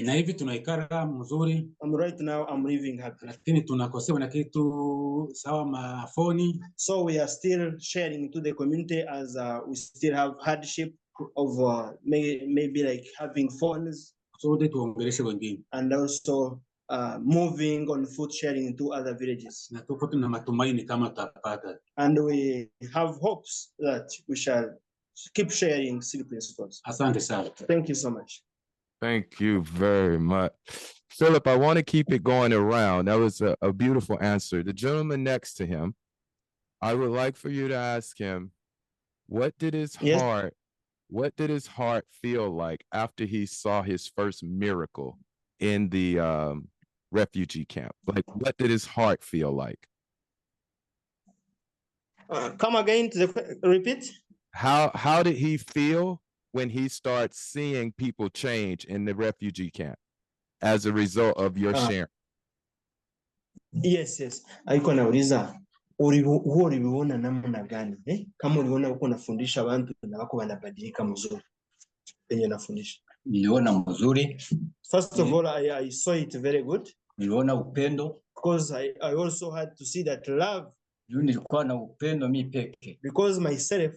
Na hivi tunaikara mzuri. Right now I'm living happy. Lakini tunakosewa na kitu sawa mafoni. So we are still sharing to the community as we still have hardship of maybe like having phones. So they tuongeleshe wengine. And also moving on food sharing to other villages. Na tuko tuna matumaini kama tutapata. And we have hopes that we shall keep sharing seed principles. Asante sana. Thank you so much. Thank you very much. Philip, I want to keep it going around. That was a beautiful answer. The gentleman next to him, I would like for you to ask him, what did his heart feel like after he saw his first miracle in the refugee camp? Like, what did his heart feel like? Come again to repeat. How did he feel when he starts seeing people change in the refugee camp as a result of your sharing? Yes. Aiko nauliza uliona namna gani? Kama uliona uko nafundisha abantu na wako wanabadilika mzuri. Penye nafundisha. Niliona mzuri. First of all, I saw it very good. Niliona upendo. Because I also had to see that love. Nilikuwa na upendo mimi peke. Because myself,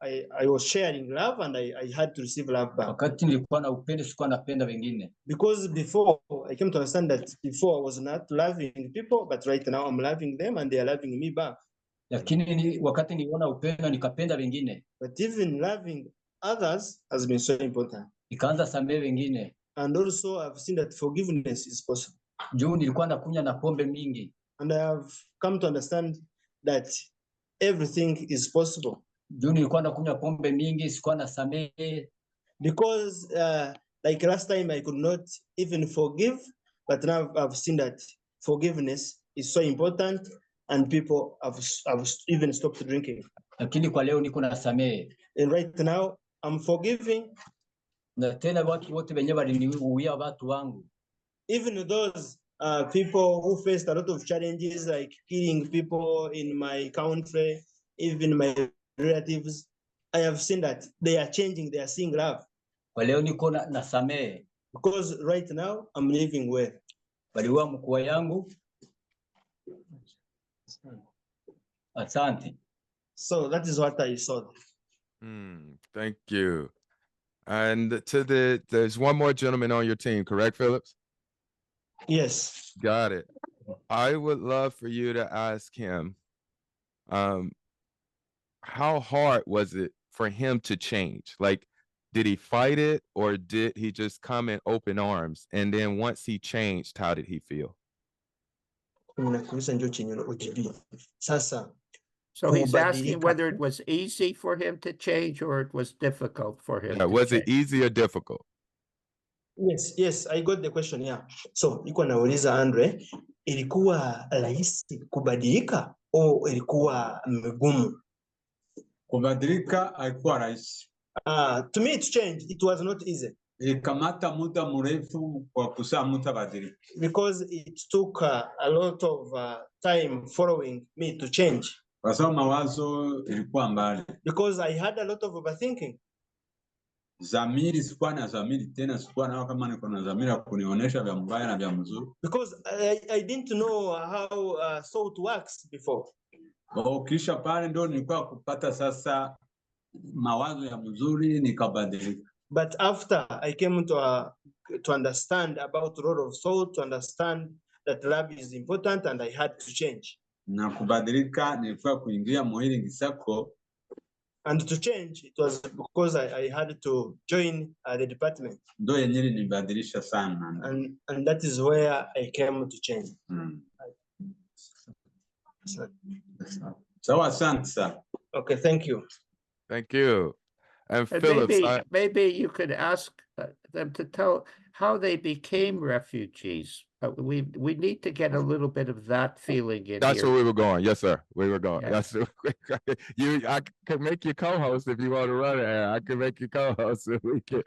I was sharing love and I had to receive love back. Wakati nilikuwa na upendo sikuwa napenda wengine. Because before I came to understand that before I was not loving people, but right now I'm loving them and they are loving me back. Lakini wakati niliona upendo nikapenda wengine. But even loving others has been so important. Nikaanza samehe wengine. And also I've seen that forgiveness is possible. Juu nilikuwa nakunywa na pombe mingi. And I have come to understand that everything is possible. Juu nilikuwa nakunywa pombe mingi, sikuwa nasamehe. Because like last time I could not even forgive, but now I've seen that forgiveness is so important and people have even stopped drinking. Lakini kwa leo niko nasamehe. And right now I'm forgiving. Na tena watu wote wenyewe waliniuia watu wangu. Even those people who faced a lot of challenges like killing people in my country, even my relatives, I have seen that they are changing, they are seeing love. Kwa leo niko nasamehe. Because right now I'm living well. Waliua mkuu yangu. Asante. So that is what I saw. Thank you. And there's one more gentleman on your team, correct, Phillips? Yes. Got it. I would love for you to ask him, how hard was it for him to change? Like, did he fight it or did he just come in open arms? And then once he changed, how did he feel? So he's asking whether it was easy for him to change or it was difficult for him. Was it easy or difficult? Yes, I got the question, yeah. So, iko nauliza Andre, ilikuwa rahisi kubadilika au ilikuwa mgumu? Kubadilika haikuwa rahisi. To me it changed, it was not easy. Ilikamata muda mrefu kwa kusaa mtu badilika. Because it took a lot of time following me to change. Kwa sababu mawazo ilikuwa mbali. Because I had a lot of overthinking. Zamiri sikuwa na zamiri tena, sikuwa na kama niko na zamiri ya kunionyesha vya mbaya na vya mzuri. Because I didn't know how thought works before. Kisha pale ndo nilikuwa kupata sasa mawazo ya mzuri nikabadilika. But after I came to to understand about the role of thought, to understand that love is important, and I had to change. Na kubadilika nilikuwa kuingia muhili ngisako. And to change, it was because I had to join the department. Ndo yenyewe nibadilisha sana. And that is where I came to change. So asante sana. Okay, thank you. Thank you. And Phillips, maybe you could ask them to tell how they became refugees. We need to get a little bit of that feeling in that's here. where we were going. Yes, sir. We were going. Yeah. I could make you co-host if you want to run it. I could make you co-host if we can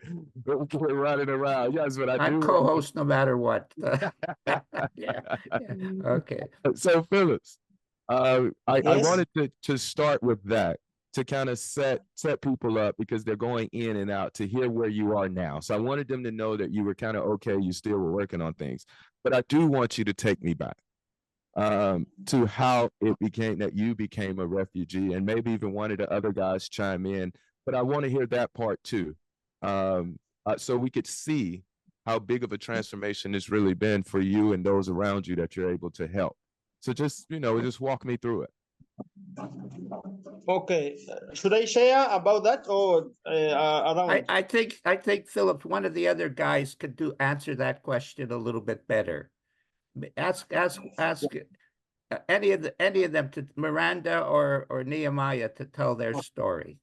run it around. Yes, but I'm co-host no matter what. Yeah. Okay. So Phillips, I Yes? wanted to start with that, to kind of set people up, because they're going in and out, to hear where you are now. So I wanted them to know that you were kind of okay, you still were working on things. But I do want you to take me back to how it became that you became a refugee, and maybe even one of the other guys chime in. But I want to hear that part too, so we could see how big of a transformation it's really been for you and those around you that you're able to help. So just walk me through it. Okay, should I share about that or around? I think Philip, one of the other guys could answer that question a little bit better. Ask any of them, to Miranda or Nehemiah, to tell their story.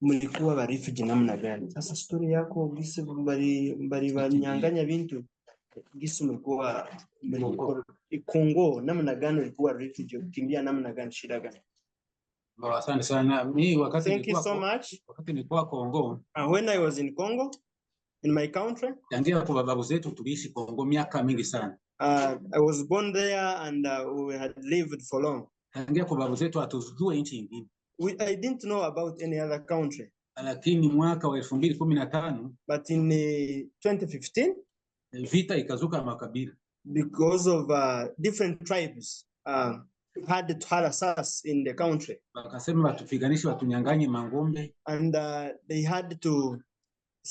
Mlikuwa wa refugee namna gani? Sasa story yako gisi bali wanyanganya bintu. Gisi mlikuwa Kongo namna gani ulikuwa refugee, ukimbia namna gani, shida gani? Asante sana. Mimi wakati Thank you so much. Wakati nilikuwa Kongo. When I was in Congo, in my country. Tangia kwa babu zetu tuliishi Kongo miaka mingi sana. I was born there and we had lived for long. Tangia kwa babu zetu hatujui nchi nyingine. I didn't know about any other country. Lakini mwaka wa 2015, but in 2015, vita ikazuka makabila. Because of different tribes had to harass us in the country. Wakasema watupiganishe, watunyanganye mangombe. And they had to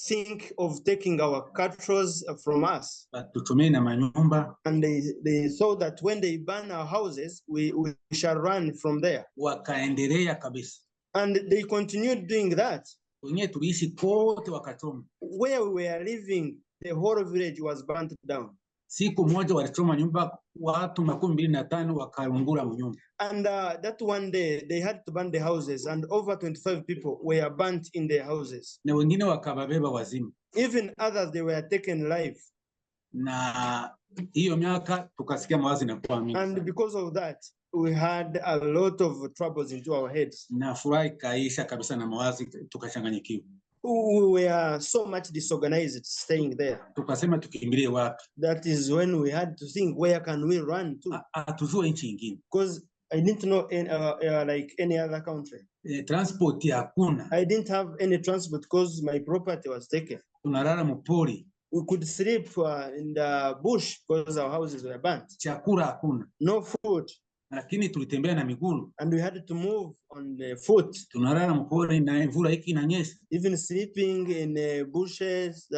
think of taking our cattle from us. Watutumie na manyumba. And they thought that when they burn our houses, we shall run from there. Wakaendelea kabisa. And they continued doing that. Wenyewe tuliishi kote wakachoma. Where we were living, the whole village was burnt down. Siku moja walichoma nyumba, watu 25 wakarungura nyumba. And that one day they had to burn the houses, and over 25 people were burnt in their houses. Na wengine wakababeba wazima. Even others, they were taken live. Na hiyo miaka tukasikia mawazo inakuwa mingi. And because of that, we had a lot of troubles into our heads. Na furaha ikaisha kabisa na mawazo tukachanganyikiwa. We were so much disorganized staying there. Tukasema tukimbilie wapi? That is when we had to think, where can we run to? Hatujui nchi nyingine. Because I didn't know like any other country. Transport hakuna. I didn't have any transport because my property was taken. Tunalala mpori. We could sleep in the bush because our houses were burnt. Chakula hakuna. No food. Lakini tulitembea na miguu. And we had to move on the foot. Tunalala mpori na mvula hiki inanyesha. Even sleeping in bushes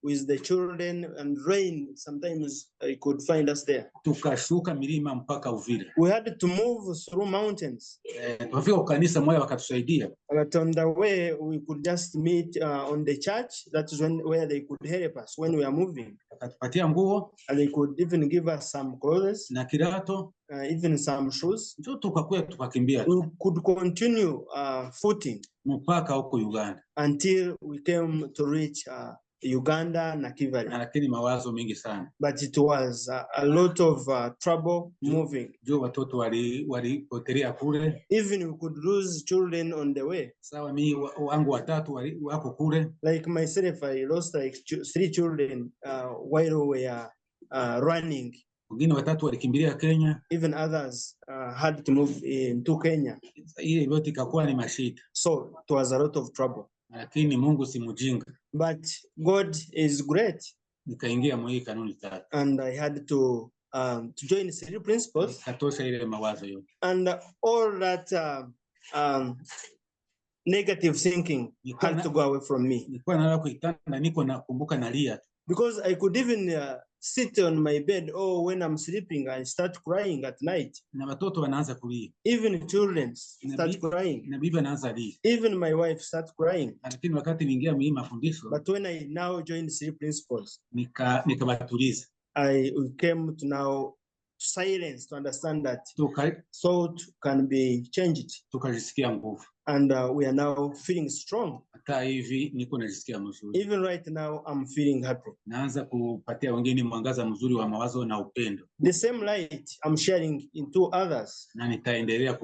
with the children, and rain sometimes could find us there. Tukashuka milima mpaka Uvira. We had to move through mountains. Tukafika kanisa moja wakatusaidia. But on the way we could just meet on the church. That is where they could help us when we are moving. Wakatupatia nguo. And they could even give us some clothes. Na kirato. Even some shoes. Ndio tukakuwa tukakimbia. We could continue footing mpaka huko Uganda until we came to reach Uganda, Nakivale. Lakini mawazo mingi sana. But it was a lot of trouble moving. Jo watoto walipotelea kule. Even we could lose children on the way. Sawa, mimi wangu watatu wako kule. Like myself, I lost like 3 children while we were running. Wengine watatu walikimbilia Kenya. Even others had to move into Kenya. Ile yote ikakuwa ni mashida. So it was a lot of trouble. Lakini Mungu si mjinga. But God is great. Nikaingia mwa kanuni tatu. And I had to join the 3 principles. Katosha ile mawazo yote. And all that negative thinking had to go away from me. Nilikuwa nalala kuitanda, niko nakumbuka nalia. because I could even sit on my bed or when I'm sleeping and start crying at night. Na watoto wanaanza kulia. Even children start crying. Na bibi anaanza lia. Even my wife starts crying. Lakini wakati niingia mimi mafundisho, but when I now joined Sleep Principles, nikabatuliza. I came to now silence to understand that thought can be changed. Tukajisikia nguvu. And we are now feeling strong. Hata hivi niko najisikia mzuri. Even right now I'm feeling happy. Naanza kupatia wengine mwangaza mzuri wa mawazo na upendo. The same light I'm sharing into others. Na nitaendelea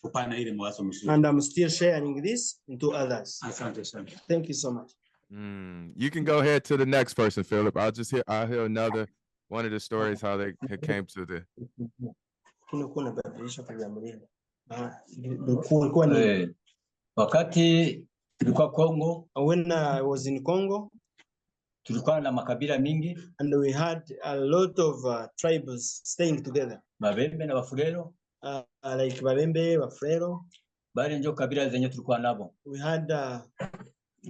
kupana ile mawazo mzuri. And I'm still sharing this into others. Asante sana. Thank you so much. You can go ahead to the next person, Philip. I'll hear another one of the stories how they came to the. Wakati tulikuwa Kongo, when I was in Congo, tulikuwa na makabila mingi, and we had a lot of tribes staying together. Babembe na Bafulero, like Babembe, Bafulero. Bali ndio kabila zenye tulikuwa nabo. We had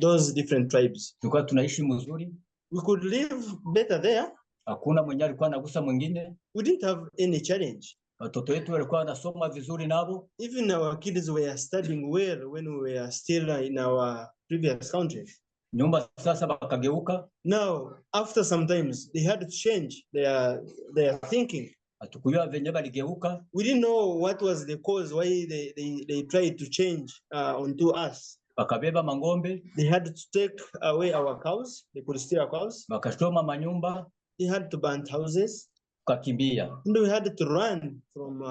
those different tribes. Tulikuwa tunaishi mzuri. We could live better there. Hakuna mwenye alikuwa anagusa mwingine. We didn't have any challenge. Watoto wetu walikuwa wanasoma vizuri nabo. Even our kids were studying well when we were still in our previous country. Nyumba sasa bakageuka. Now, after some times, they had to change their thinking. Hatukujua venye baligeuka. We didn't know what was the cause why they tried to change onto us. Bakabeba mangombe. They had to take away our cows. They could steal our cows. Bakachoma manyumba. They had to burn houses. Kakimbia. And we had to run from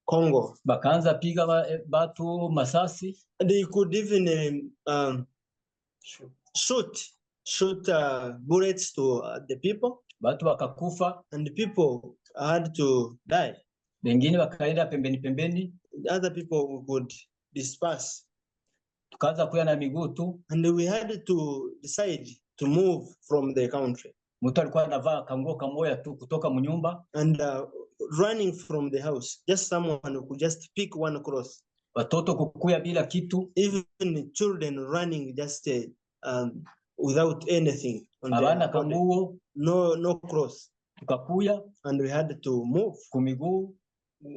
Congo. Bakaanza piga batu masasi. They could even shoot bullets to the people. Batu wakakufa. And the people had to die. Wengine wakaenda pembeni pembeni. Other people would disperse. Tukaanza kuya na miguu tu. And we had to decide to move from the country. Mtu alikuwa anavaa kanguo kamoya tu kutoka mnyumba. And running from the house, just someone who could just pick one cloth. Watoto kukuya bila kitu. Even children running just without anything on their body. No cloth. Tukakuya. And we had to move kumiguu,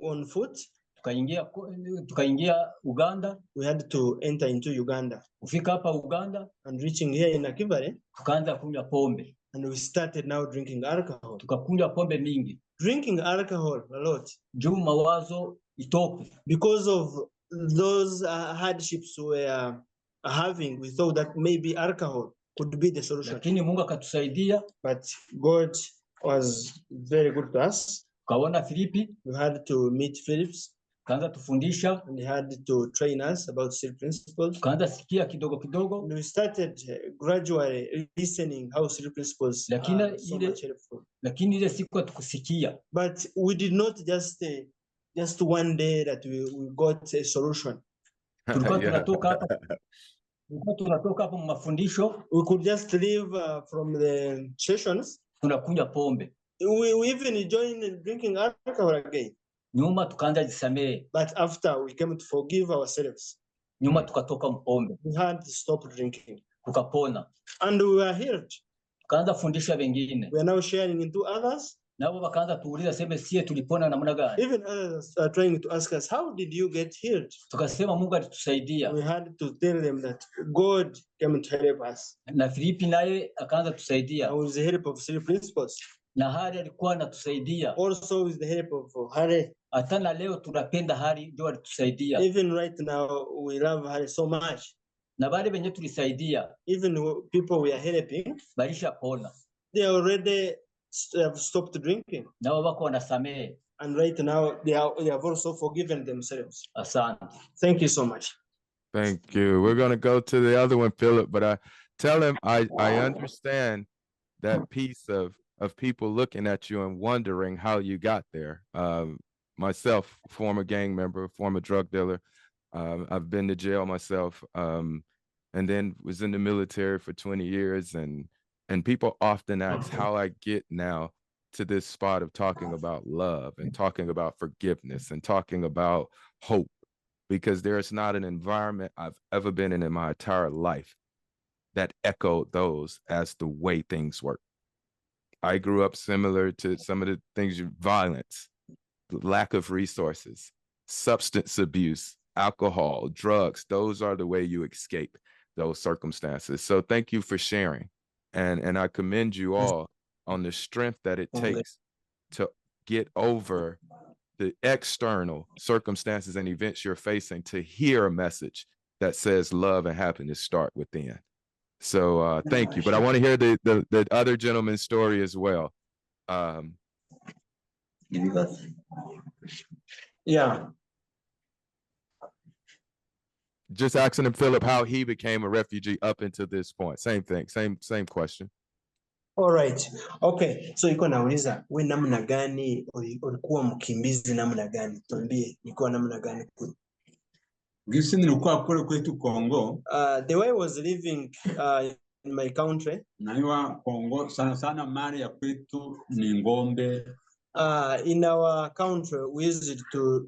on foot. Tukaingia Uganda. We had to enter into Uganda. Kufika hapa Uganda. And reaching here in Nakivale. Tukaanza kunywa pombe. And we started now drinking alcohol. Tukakunywa pombe mingi. Drinking alcohol a lot. Juu mawazo itoke. Because of those hardships we were having, we thought that maybe alcohol could be the solution. Lakini Mungu akatusaidia. But God was very good to us. Kaona Filipi. We had to meet Philips. Kaanza tufundisha. And he had to train us about Sleep Principles. Kaanza sikia kidogo kidogo. And we started gradually listening how Sleep Principles are so much helpful. Lakini ile siku tukusikia. But we did not just one day that we got a solution. Tulikuwa tunatoka hapa mafundisho. We could just leave from the sessions. Tunakunywa pombe. We even joined drinking alcohol again. Nyuma tukaanza jisamehe. But after we came to forgive ourselves. Nyuma tukatoka mpombe. We had to stop drinking. Tukapona. And we were healed. Tukaanza fundisha wengine. We are now sharing into others. Nao wakaanza tuuliza sema sie tulipona namna gani? Even others are trying to ask us, how did you get healed? Tukasema Mungu alitusaidia. We had to tell them that God came to help us. Na Filipi naye akaanza tusaidia. With the help of Sleep Principles. Na Hari alikuwa anatusaidia. Also with the help of Hari. Hata na leo tunapenda Hari, ndio alitusaidia. Even right now we love Hari so much. Na wale wenye tulisaidia. Even people we are helping. Baisha pona. They already have stopped drinking. Na wako wanasamehe. And right now they have also forgiven themselves. Asante. Thank you so much. Thank you. We're going to go to the other one, Philip, but I tell him I understand that piece of people looking at you and wondering how you got there. Myself, former gang member, former drug dealer. I've been to jail myself, and then was in the military for 20 years. And people often ask how I get now to this spot of talking about love and talking about forgiveness and talking about hope, because there is not an environment I've ever been in my entire life that echoed those as the way things work. I grew up similar to some of the things, violence, lack of resources, substance abuse, alcohol, drugs. Those are the way you escape those circumstances. So thank you for sharing. And I commend you all on the strength that it takes to get over the external circumstances and events you're facing, to hear a message that says love and happiness start within. So thank you. But I want to hear the other gentleman's story as well. Yeah. Just asking him, Philip, how he became a refugee up until this point. Same thing, same question. All right. Okay. So iko nauliza, we namna gani ulikuwa mkimbizi namna gani? Tuambie, ilikuwa namna gani kule? Gisi nilikuwa kule kwetu Kongo. The way I was living in my country. Naiwa Kongo sana mali ya kwetu ni ngombe. In our country, we used to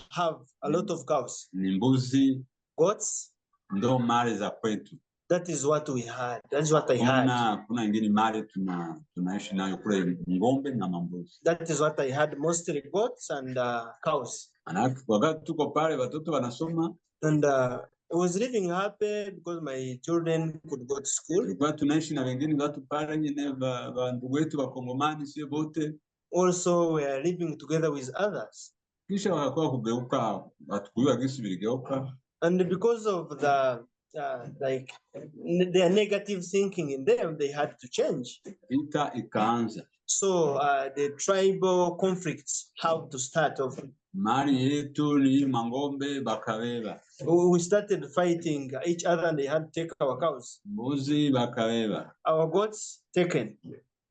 have a lot of cows. Ni mbuzi. Goats. Ndo mali za kwetu. That is what we had. That's what I had. Kuna ingine mali tunaishi nayo kule, ngombe na mambuzi. That is what I had, mostly goats and cows. Wakati tuko pale watoto wanasoma. And I was living happy because my children could go to school. Tulikuwa tunaishi na wengine watu pale nyingine ndugu wetu wa Kongomani sio wote. Also we are living together with others. Kisha wakakuwa kugeuka, watu gisi viligeuka. And because of the like their negative thinking in them, they had to change. Vita ikaanza. So the tribal conflicts have to start off. Mali yetu ni mangombe bakabeba. We started fighting each other and they had to take our cows. Mbuzi bakabeba. Our goats taken.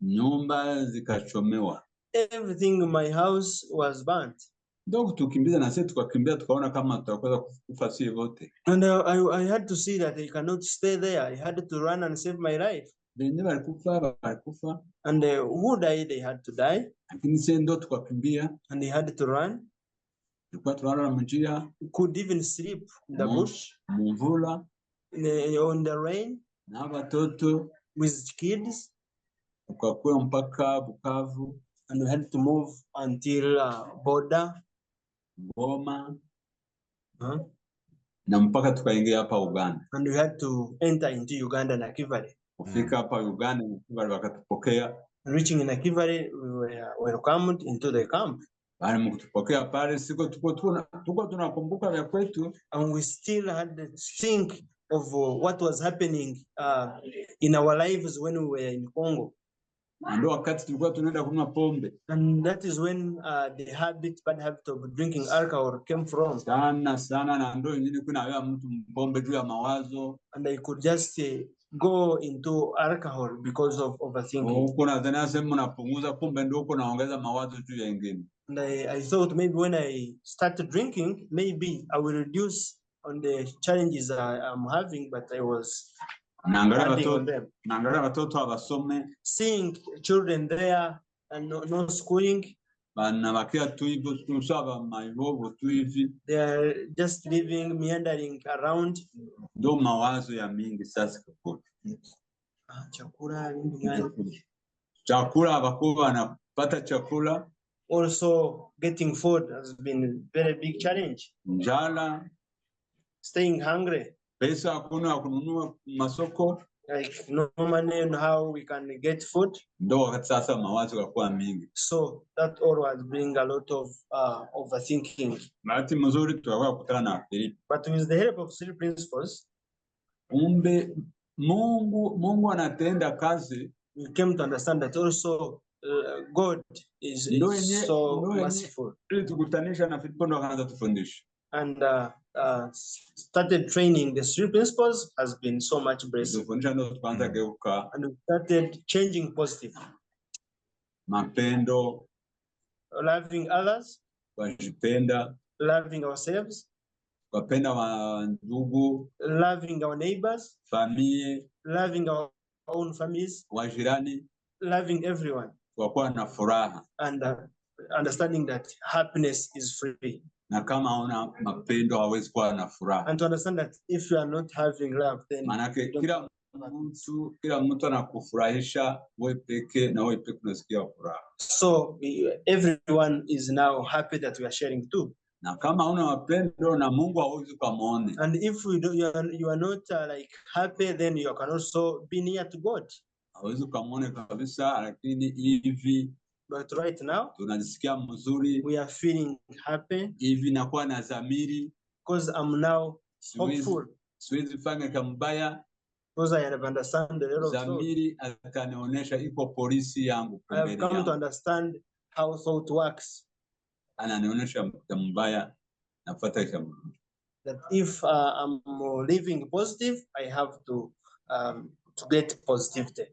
Nyumba zikachomewa. Everything in my house was burnt. Ndio tukimbiza na sisi tukakimbia tukaona kama tutakwenda kufa sisi wote. And I had to see that I cannot stay there. I had to run and save my life. Wenye walikufa. And who died, they had to die. Lakini sisi ndio tukakimbia. And they had to run. Tulikuwa tunalala mjia. Could even sleep in the bush. Mvula. On the rain. Na watoto. With kids. Tukakuwa mpaka Bukavu. And we had to move until border. Goma. Na mpaka tukaingia hapa Uganda. And we had to enter into Uganda, Nakivale. Kufika hapa Uganda, Nakivale wakatupokea. Reaching in Nakivale, we were welcomed into the camp. Bali mkutupokea pale, siko tuko tunakumbuka vya kwetu. And we still had to think of what was happening in our lives when we were in Congo. Ndio wakati tulikuwa tunaenda kunywa pombe. And that is when the bad habit of drinking alcohol came from. Sana na ndio nyingine kuna wewe mtu pombe juu ya mawazo. And I could just go into alcohol because of overthinking. Huko nadhani sema unapunguza pombe ndio uko naongeza mawazo juu ya wengine. And I thought maybe when I started drinking, maybe I will reduce on the challenges I'm having, but I was naangalia watoto abasome. Seeing children there and no schooling. Banabakia tu hivyo tusaba maivovo tu hivi. They are just living, meandering around. Ndio mawazo ya mingi sasa kwa. Chakula abakuwa wanapata chakula. Also getting food has been a very big challenge. Njala. Staying hungry. Pesa hakuna kununua masoko. Like no money on how we can get food. Ndo wakati sasa mawazo yakakuwa mingi. So that all was bring a lot of overthinking. Bahati mzuri tukawa kukutana na Philip. But with the help of three principles, Mungu anatenda kazi. We came to understand that also God is so merciful. Tukutanisha na Philip ndo akaanza tufundisha. And started training the three principles has been so much blessed. And we started changing positive. Mapendo. Loving others. Wajipenda. Loving ourselves. Wapenda wa ndugu. Loving our neighbors. Familia. Loving our own families. Wajirani. Loving everyone. Wakuwa na furaha. And understanding that happiness is free. Na kama una mapendo hawezi kuwa na furaha. And to understand that if you are not having love, then manake kila kila mtu anakufurahisha, wewe peke na wewe peke unasikia furaha. So everyone is now happy that we are sharing too. Na kama una mapendo na Mungu hawezi kumuone. And if you are not like happy, then you can also be near to God. Hawezi kumuone kabisa, lakini hivi But right now, tunajisikia mzuri. We are feeling happy. Hivi nakuwa na dhamiri. Because I'm now hopeful. Siwezi fanya kambaya. Because I have understand a lot of dhamiri atanionyesha iko polisi yangu. I have come to understand how thought works. Ananionyesha mbaya, nafuata cha mzuri. That if I'm living positive, I have to get positivity.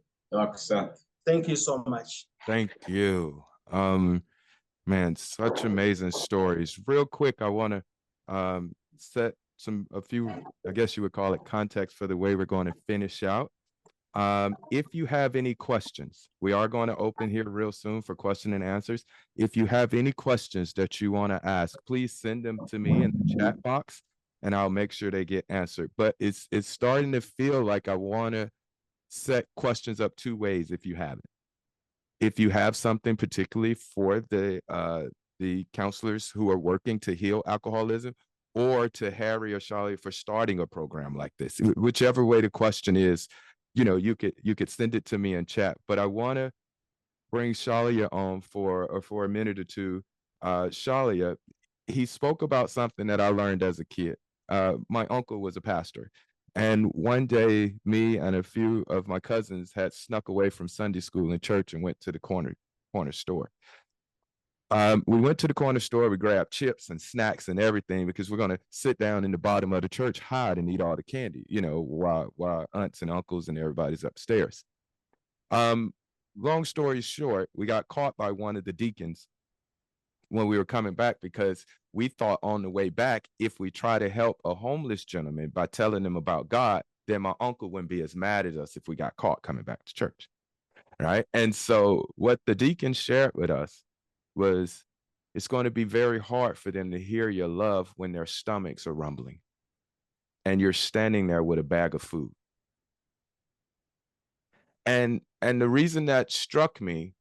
Thank you so much. Thank you. Man, such amazing stories. Real quick, I want to set a few, I guess you would call it, context for the way we're going to finish out. If you have any questions, we are going to open here real soon for question and answers. If you have any questions that you want to ask, please send them to me in the chat box and I'll make sure they get answered. But it's starting to feel like I want to set questions up two ways if you haven't. If you have something particularly for the counselors who are working to heal alcoholism, or to Harry or Shailia for starting a program like this, whichever way the question is, you know, you could send it to me in chat. But I want to bring Shailia on for a minute or two. Shailia, he spoke about something that I learned as a kid. My uncle was a pastor. And one day, me and a few of my cousins had snuck away from Sunday school and church and went to the corner store. We went to the corner store, we grabbed chips and snacks and everything because we're going to sit down in the bottom of the church, hide and eat all the candy, you know, while aunts and uncles and everybody's upstairs. Long story short, we got caught by one of the deacons when we were coming back because we thought on the way back, if we try to help a homeless gentleman by telling them about God, then my uncle wouldn't be as mad at us if we got caught coming back to church, right? And so what the deacon shared with us was, it's going to be very hard for them to hear your love when their stomachs are rumbling and you're standing there with a bag of food. And the reason that struck me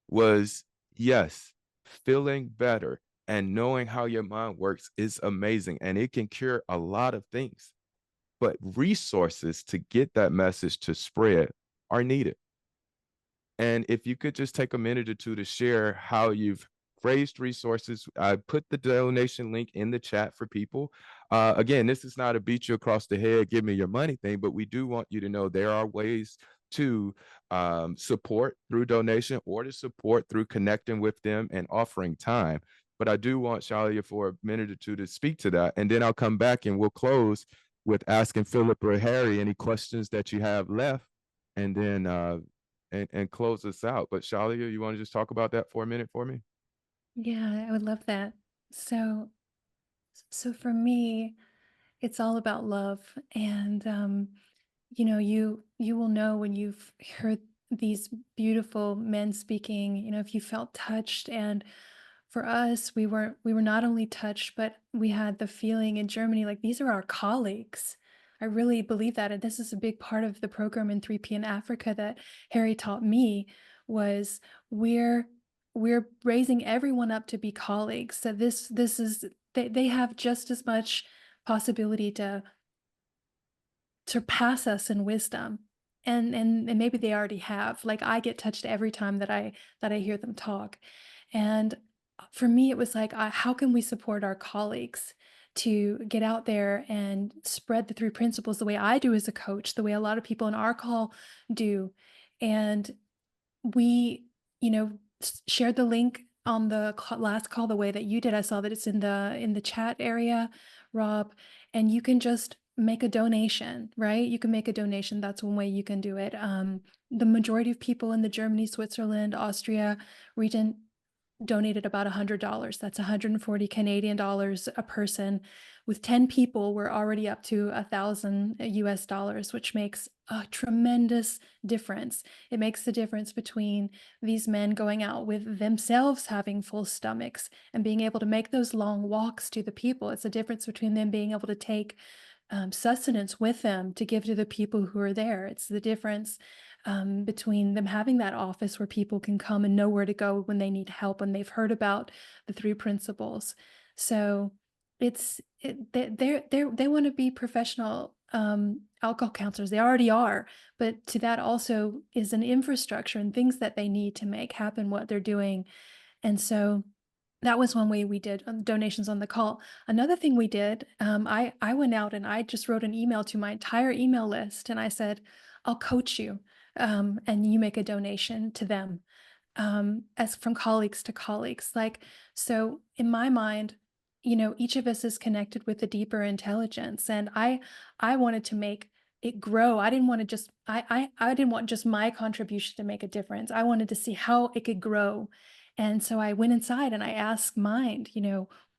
was, yes, feeling better and knowing how your mind works is amazing and it can cure a lot of things, but resources to get that message to spread are needed. And if you could just take a minute or two to share how you've raised resources. I put the donation link in the chat for people. Again, this is not a beat you across the head, give me your money thing, but we do want you to know there are ways to support through donation or to support through connecting with them and offering time. But I do want Shailia for a minute or two to speak to that. And then I'll come back and we'll close with asking Philip or Harry any questions that you have left, and then and close us out. But Shailia, you want to just talk about that for a minute for me? Yeah, I would love that. So for me, it's all about love. And you know, you will know when you've heard these beautiful men speaking, you know, if you felt touched. And for us, we were not only touched, but we had the feeling in Germany, like these are our colleagues. I really believe that. And this is a big part of the program in 3P in Africa that Harry taught me, was we're raising everyone up to be colleagues. So this is, they have just as much possibility to surpass us in wisdom. And maybe they already have. Like, I get touched every time that I hear them talk. And for me, it was like, how can we support our colleagues to get out there and spread the 3 principles the way I do as a coach, the way a lot of people in our call do. And we, you know, shared the link on the last call the way that you did. I saw that it's in the chat area, Rob, and you can just make a donation, right? You can make a donation. That's one way you can do it. The majority of people in the Germany, Switzerland, Austria region donated about $100. That's 140 Canadian dollars a person. With 10 people, we're already up to $1,000 US, which makes a tremendous difference. It makes the difference between these men going out with themselves having full stomachs and being able to make those long walks to the people. It's a difference between them being able to take sustenance with them to give to the people who are there. It's the difference between them having that office where people can come and know where to go when they need help and they've heard about the three principles. So they want to be professional alcohol counselors. They already are, but to that also is an infrastructure and things that they need to make happen what they're doing. And so that was one way we did donations on the call. Another thing we did, I went out and I just wrote an email to my entire email list and I said, I'll coach you and you make a donation to them as from colleagues to colleagues. Like, so in my mind, each of us is connected with a deeper intelligence. And I wanted to make it grow. I didn't want to just, I didn't want just my contribution to make a difference. I wanted to see how it could grow. And so I went inside and I asked Mind,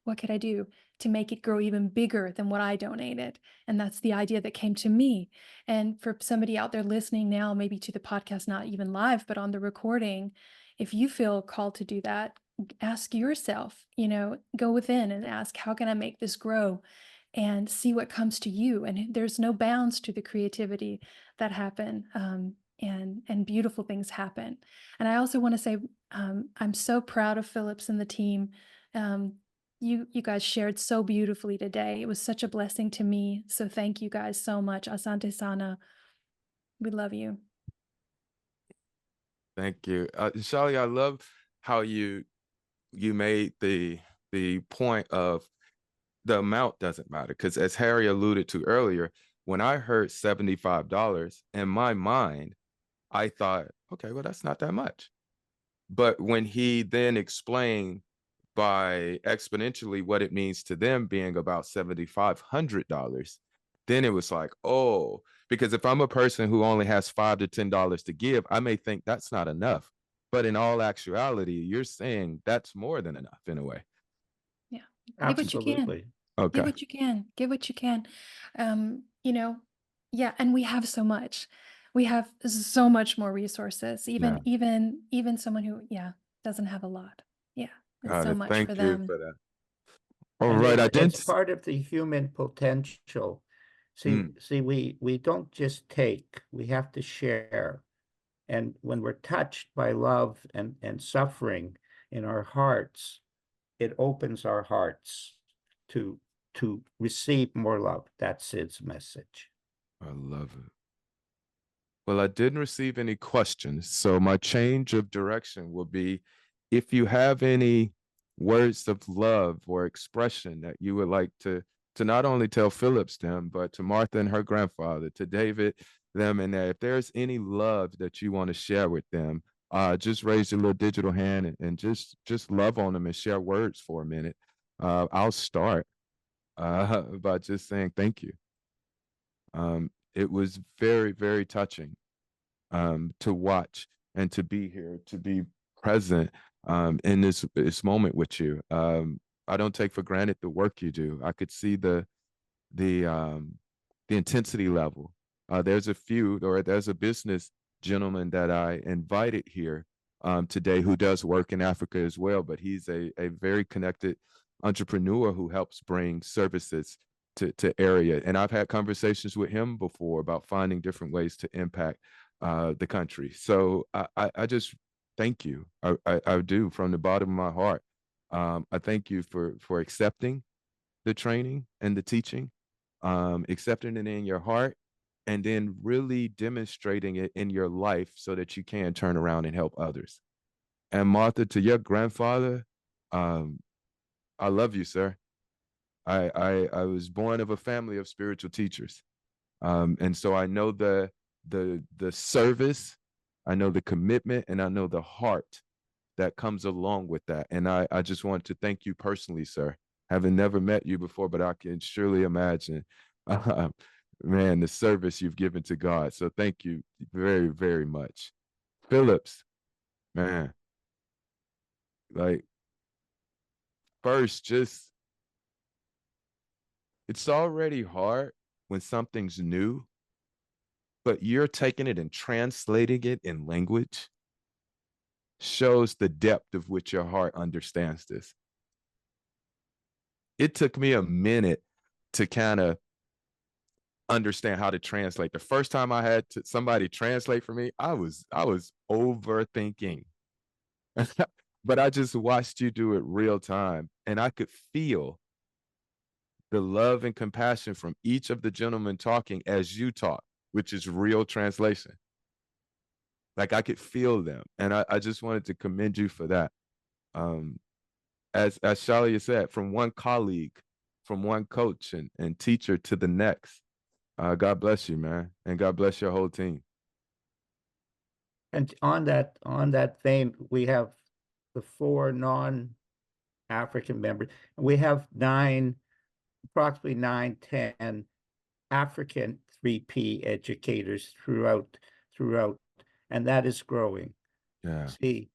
what could I do to make it grow even bigger than what I donated? And that's the idea that came to me. And for somebody out there listening now, maybe to the podcast, not even live, but on the recording, if you feel called to do that, ask yourself, go within and ask, how can I make this grow? And see what comes to you. And there's no bounds to the creativity that happen. And beautiful things happen. And I also want to say, I'm so proud of Phillips and the team. You guys shared so beautifully today. It was such a blessing to me. So thank you guys so much. Asante Sana. We love you. Thank you. Shailia, I love how you made the point of the amount doesn't matter. Because as Harry alluded to earlier, when I heard $75, in my mind, I thought, okay, well, that's not that much. But when he then explained by exponentially what it means to them being about $7,500, then it was like, oh, because if I'm a person who only has $5 to $10 to give, I may think that's not enough. But in all actuality, you're saying that's more than enough in a way. Yeah. Absolutely. Give what you can. Okay. Give what you can. Give what you can. Yeah. And we have so much. We have so much more resources. Even someone who, doesn't have a lot. Yeah. It's so much thank for you them. for that. All And right, it's part of the human potential. See, we don't just take, we have to share. And when we're touched by love and suffering in our hearts, it opens our hearts to receive more love. That's its message. I love it. Well, I didn't receive any questions, so my change of direction will be, if you have any words of love or expression that you would like to not only tell Phillips them, but to Martha and her grandfather, to David, them, and that if there's any love that you want to share with them, just raise your little digital hand and just love on them and share words for a minute. I'll start by just saying thank you. It was very, very touching to watch and to be here, to be present in this moment with you. I don't take for granted the work you do. I could see the intensity level. There's a business gentleman that I invited here today who does work in Africa as well, but he's a very connected entrepreneur who helps bring services to area. And I've had conversations with him before about finding different ways to impact the country. So I just thank you. I do from the bottom of my heart. I thank you for accepting the training and the teaching, accepting it in your heart, and then really demonstrating it in your life so that you can turn around and help others. And Martha, to your grandfather, I love you, sir. I was born of a family of spiritual teachers. And so I know the service, I know the commitment, and I know the heart that comes along with that. And I just want to thank you personally, sir. Having never met you before, but I can surely imagine, man, the service you've given to God. So thank you very, very much. Phillips, man, like, first, it's already hard when something's new, but you're taking it and translating it in language shows the depth of which your heart understands this. It took me a minute to kind of understand how to translate. The first time I had somebody translate for me, I was overthinking. But I just watched you do it real time, and I could feel the love and compassion from each of the gentlemen talking as you talk, which is real translation. Like I could feel them, and I just wanted to commend you for that. As Shailia said, from one colleague, from one coach and teacher to the next. God bless you, man, and God bless your whole team. And on that vein, we have the 4 non-African members. We have approximately 9, 10 African 3P educators throughout, and that is growing. Yeah. See,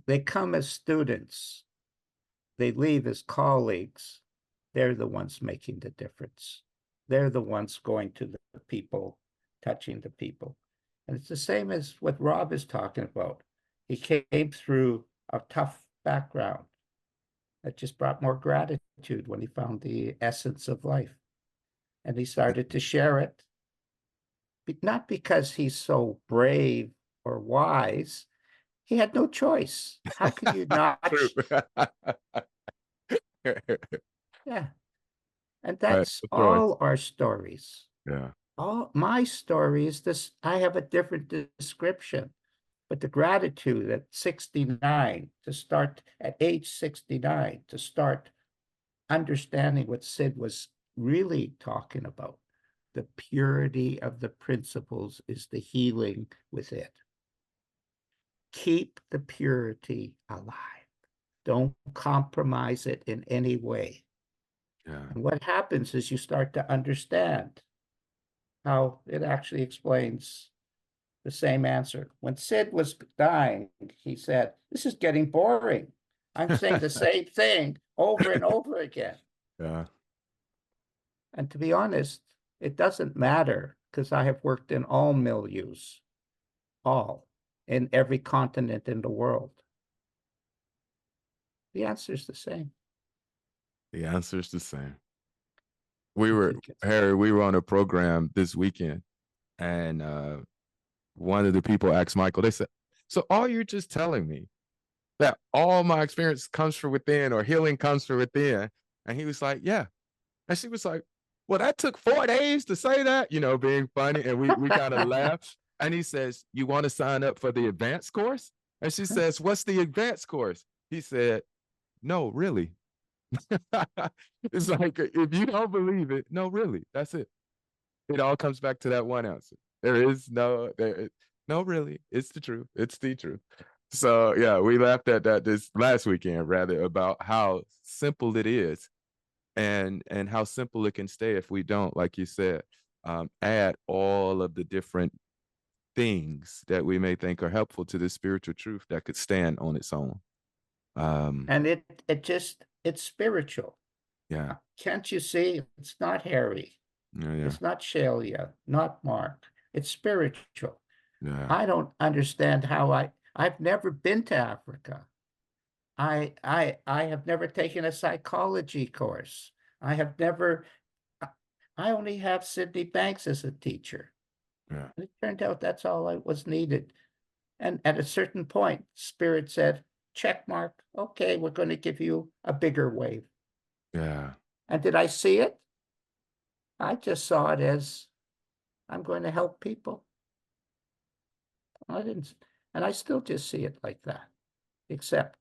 they come as students, they leave as colleagues. They're the ones making the difference. They're the ones going to the people, touching the people. And it's the same as what Rob is talking about. He came through a tough background that just brought more gratitude when he found the essence of life. And he started to share it. Not because he's so brave or wise. He had no choice. How could you not? Yeah. And that's all our stories. Yeah. All my stories, I have a different description, but the gratitude at 69 to start at age 69 to start understanding what Sid was really talking about. The purity of the principles is the healing with it. Keep the purity alive. Don't compromise it in any way. Yeah. And what happens is you start to understand how it actually explains the same answer. When Sid was dying, he said, "This is getting boring. I'm saying the same thing over and over again." Yeah. And to be honest, it doesn't matter because I have worked in all milieus, in every continent in the world. The answer is the same. The answer is the same. Harry, we were on a program this weekend, and one of the people asked Michael, they said, "So all you're just telling me that all my experience comes from within, or healing comes from within?" And he was like, "Yeah." And she was like, "Well, that took 4 days to say that," being funny. And we kind of laughed. And he says, "You want to sign up for the advanced course?" And she says, "What's the advanced course?" He said, "No, really." It's like, if you don't believe it, no, really, that's it. It all comes back to that one answer. No, really, it's the truth. It's the truth. So yeah, we laughed at that this last weekend, rather, about how simple it is, and how simple it can stay if we don't, like you said, add all of the different things that we may think are helpful to this spiritual truth that could stand on its own. And it's spiritual. Yeah. Can't you see? It's not Harry. Yeah. It's not Shailia, not Mark. It's spiritual. Yeah. I don't understand how I've never been to Africa. I have never taken a psychology course. I only have Sydney Banks as a teacher. Yeah. And it turned out that's all I was needed. And at a certain point, Spirit said, "Check mark. Okay, we're going to give you a bigger wave." Yeah. And did I see it? I just saw it as I'm going to help people. I didn't, and I still just see it like that, except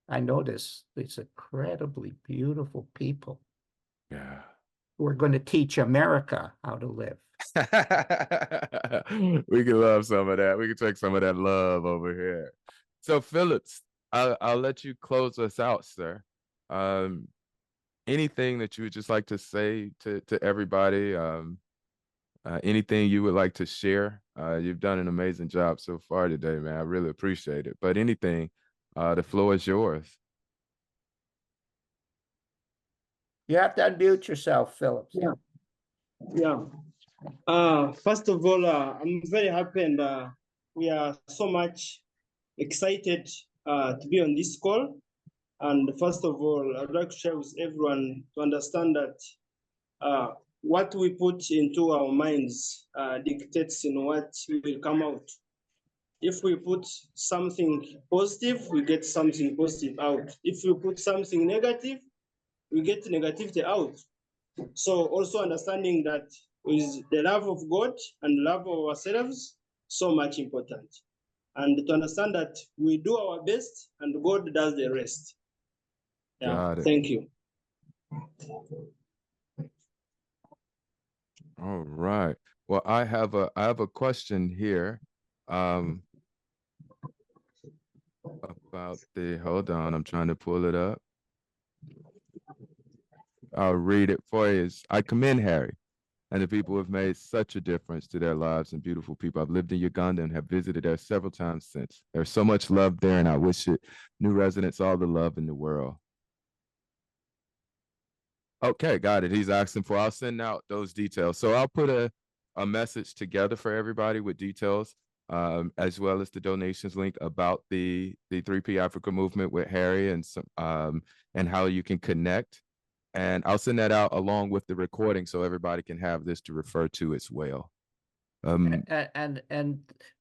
I notice these incredibly beautiful people. Yeah. Who are going to teach America how to live. We can love some of that. We can take some of that love over here. So Phillips, I'll let you close us out, sir. Anything that you would just like to say to everybody? Anything you would like to share? You've done an amazing job so far today, man. I really appreciate it. But anything, the floor is yours. You have to unmute yourself, Phillips. Yeah. First of all, I'm very happy, and we are so much excited to be on this call. And first of all, I'd like to share with everyone to understand that what we put into our minds dictates in what will come out. If we put something positive, we get something positive out. If we put something negative, we get negativity out. So also understanding that with the love of God and love of ourselves, so much important. And to understand that we do our best and God does the rest. Yeah, Got it. thank you. All right. Well, I have a question here. About hold on, I'm trying to pull it up. I'll read it for you. I commend Harry and the people who have made such a difference to their lives and beautiful people. I've lived in Uganda and have visited there several times since. There's so much love there, and I wish new residents all the love in the world. Okay, got it. He's asking for, I'll send out those details. So I'll put a message together for everybody with details, as well as the donations link about the 3P Africa movement with Harry and some and how you can connect. And I'll send that out along with the recording so everybody can have this to refer to as well. And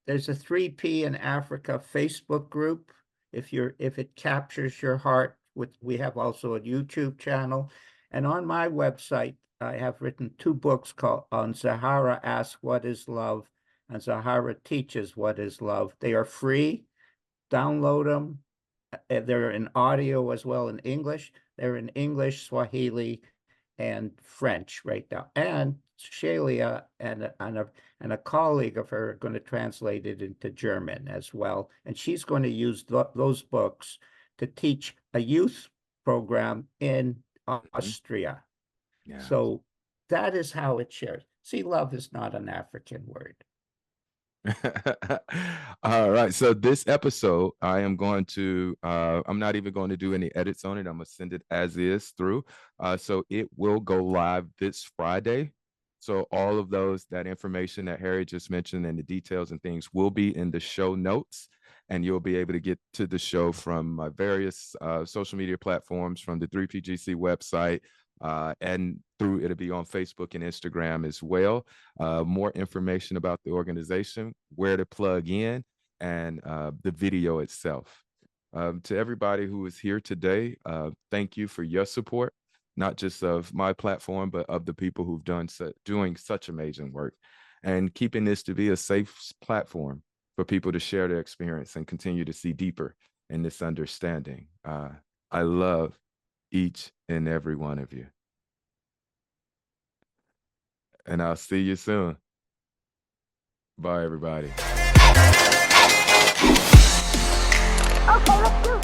there's a 3P in Africa Facebook group. If it captures your heart, we have also a YouTube channel. And on my website, I have written 2 books called On Zahara Asks What is Love and Zahara Teaches What is Love. They are free. Download them. They're in audio as well in English. They're in English, Swahili, and French right now. And Shailia and a colleague of her are going to translate it into German as well. And she's going to use those books to teach a youth program in Austria. Yeah. So that is how it shares. See, love is not an African word. All right. So this episode, I am going to, I'm not even going to do any edits on it. I'm going to send it as is through. So it will go live this Friday. So all of that information that Harry just mentioned and the details and things will be in the show notes. And you'll be able to get to the show from various social media platforms, from the 3PGC website, and it'll be on Facebook and Instagram as well. More information about the organization, where to plug in, and the video itself. To everybody who is here today, thank you for your support, not just of my platform, but of the people who've doing such amazing work, and keeping this to be a safe platform for people to share their experience and continue to see deeper in this understanding. I love each and every one of you. And I'll see you soon. Bye, everybody. Okay, let's do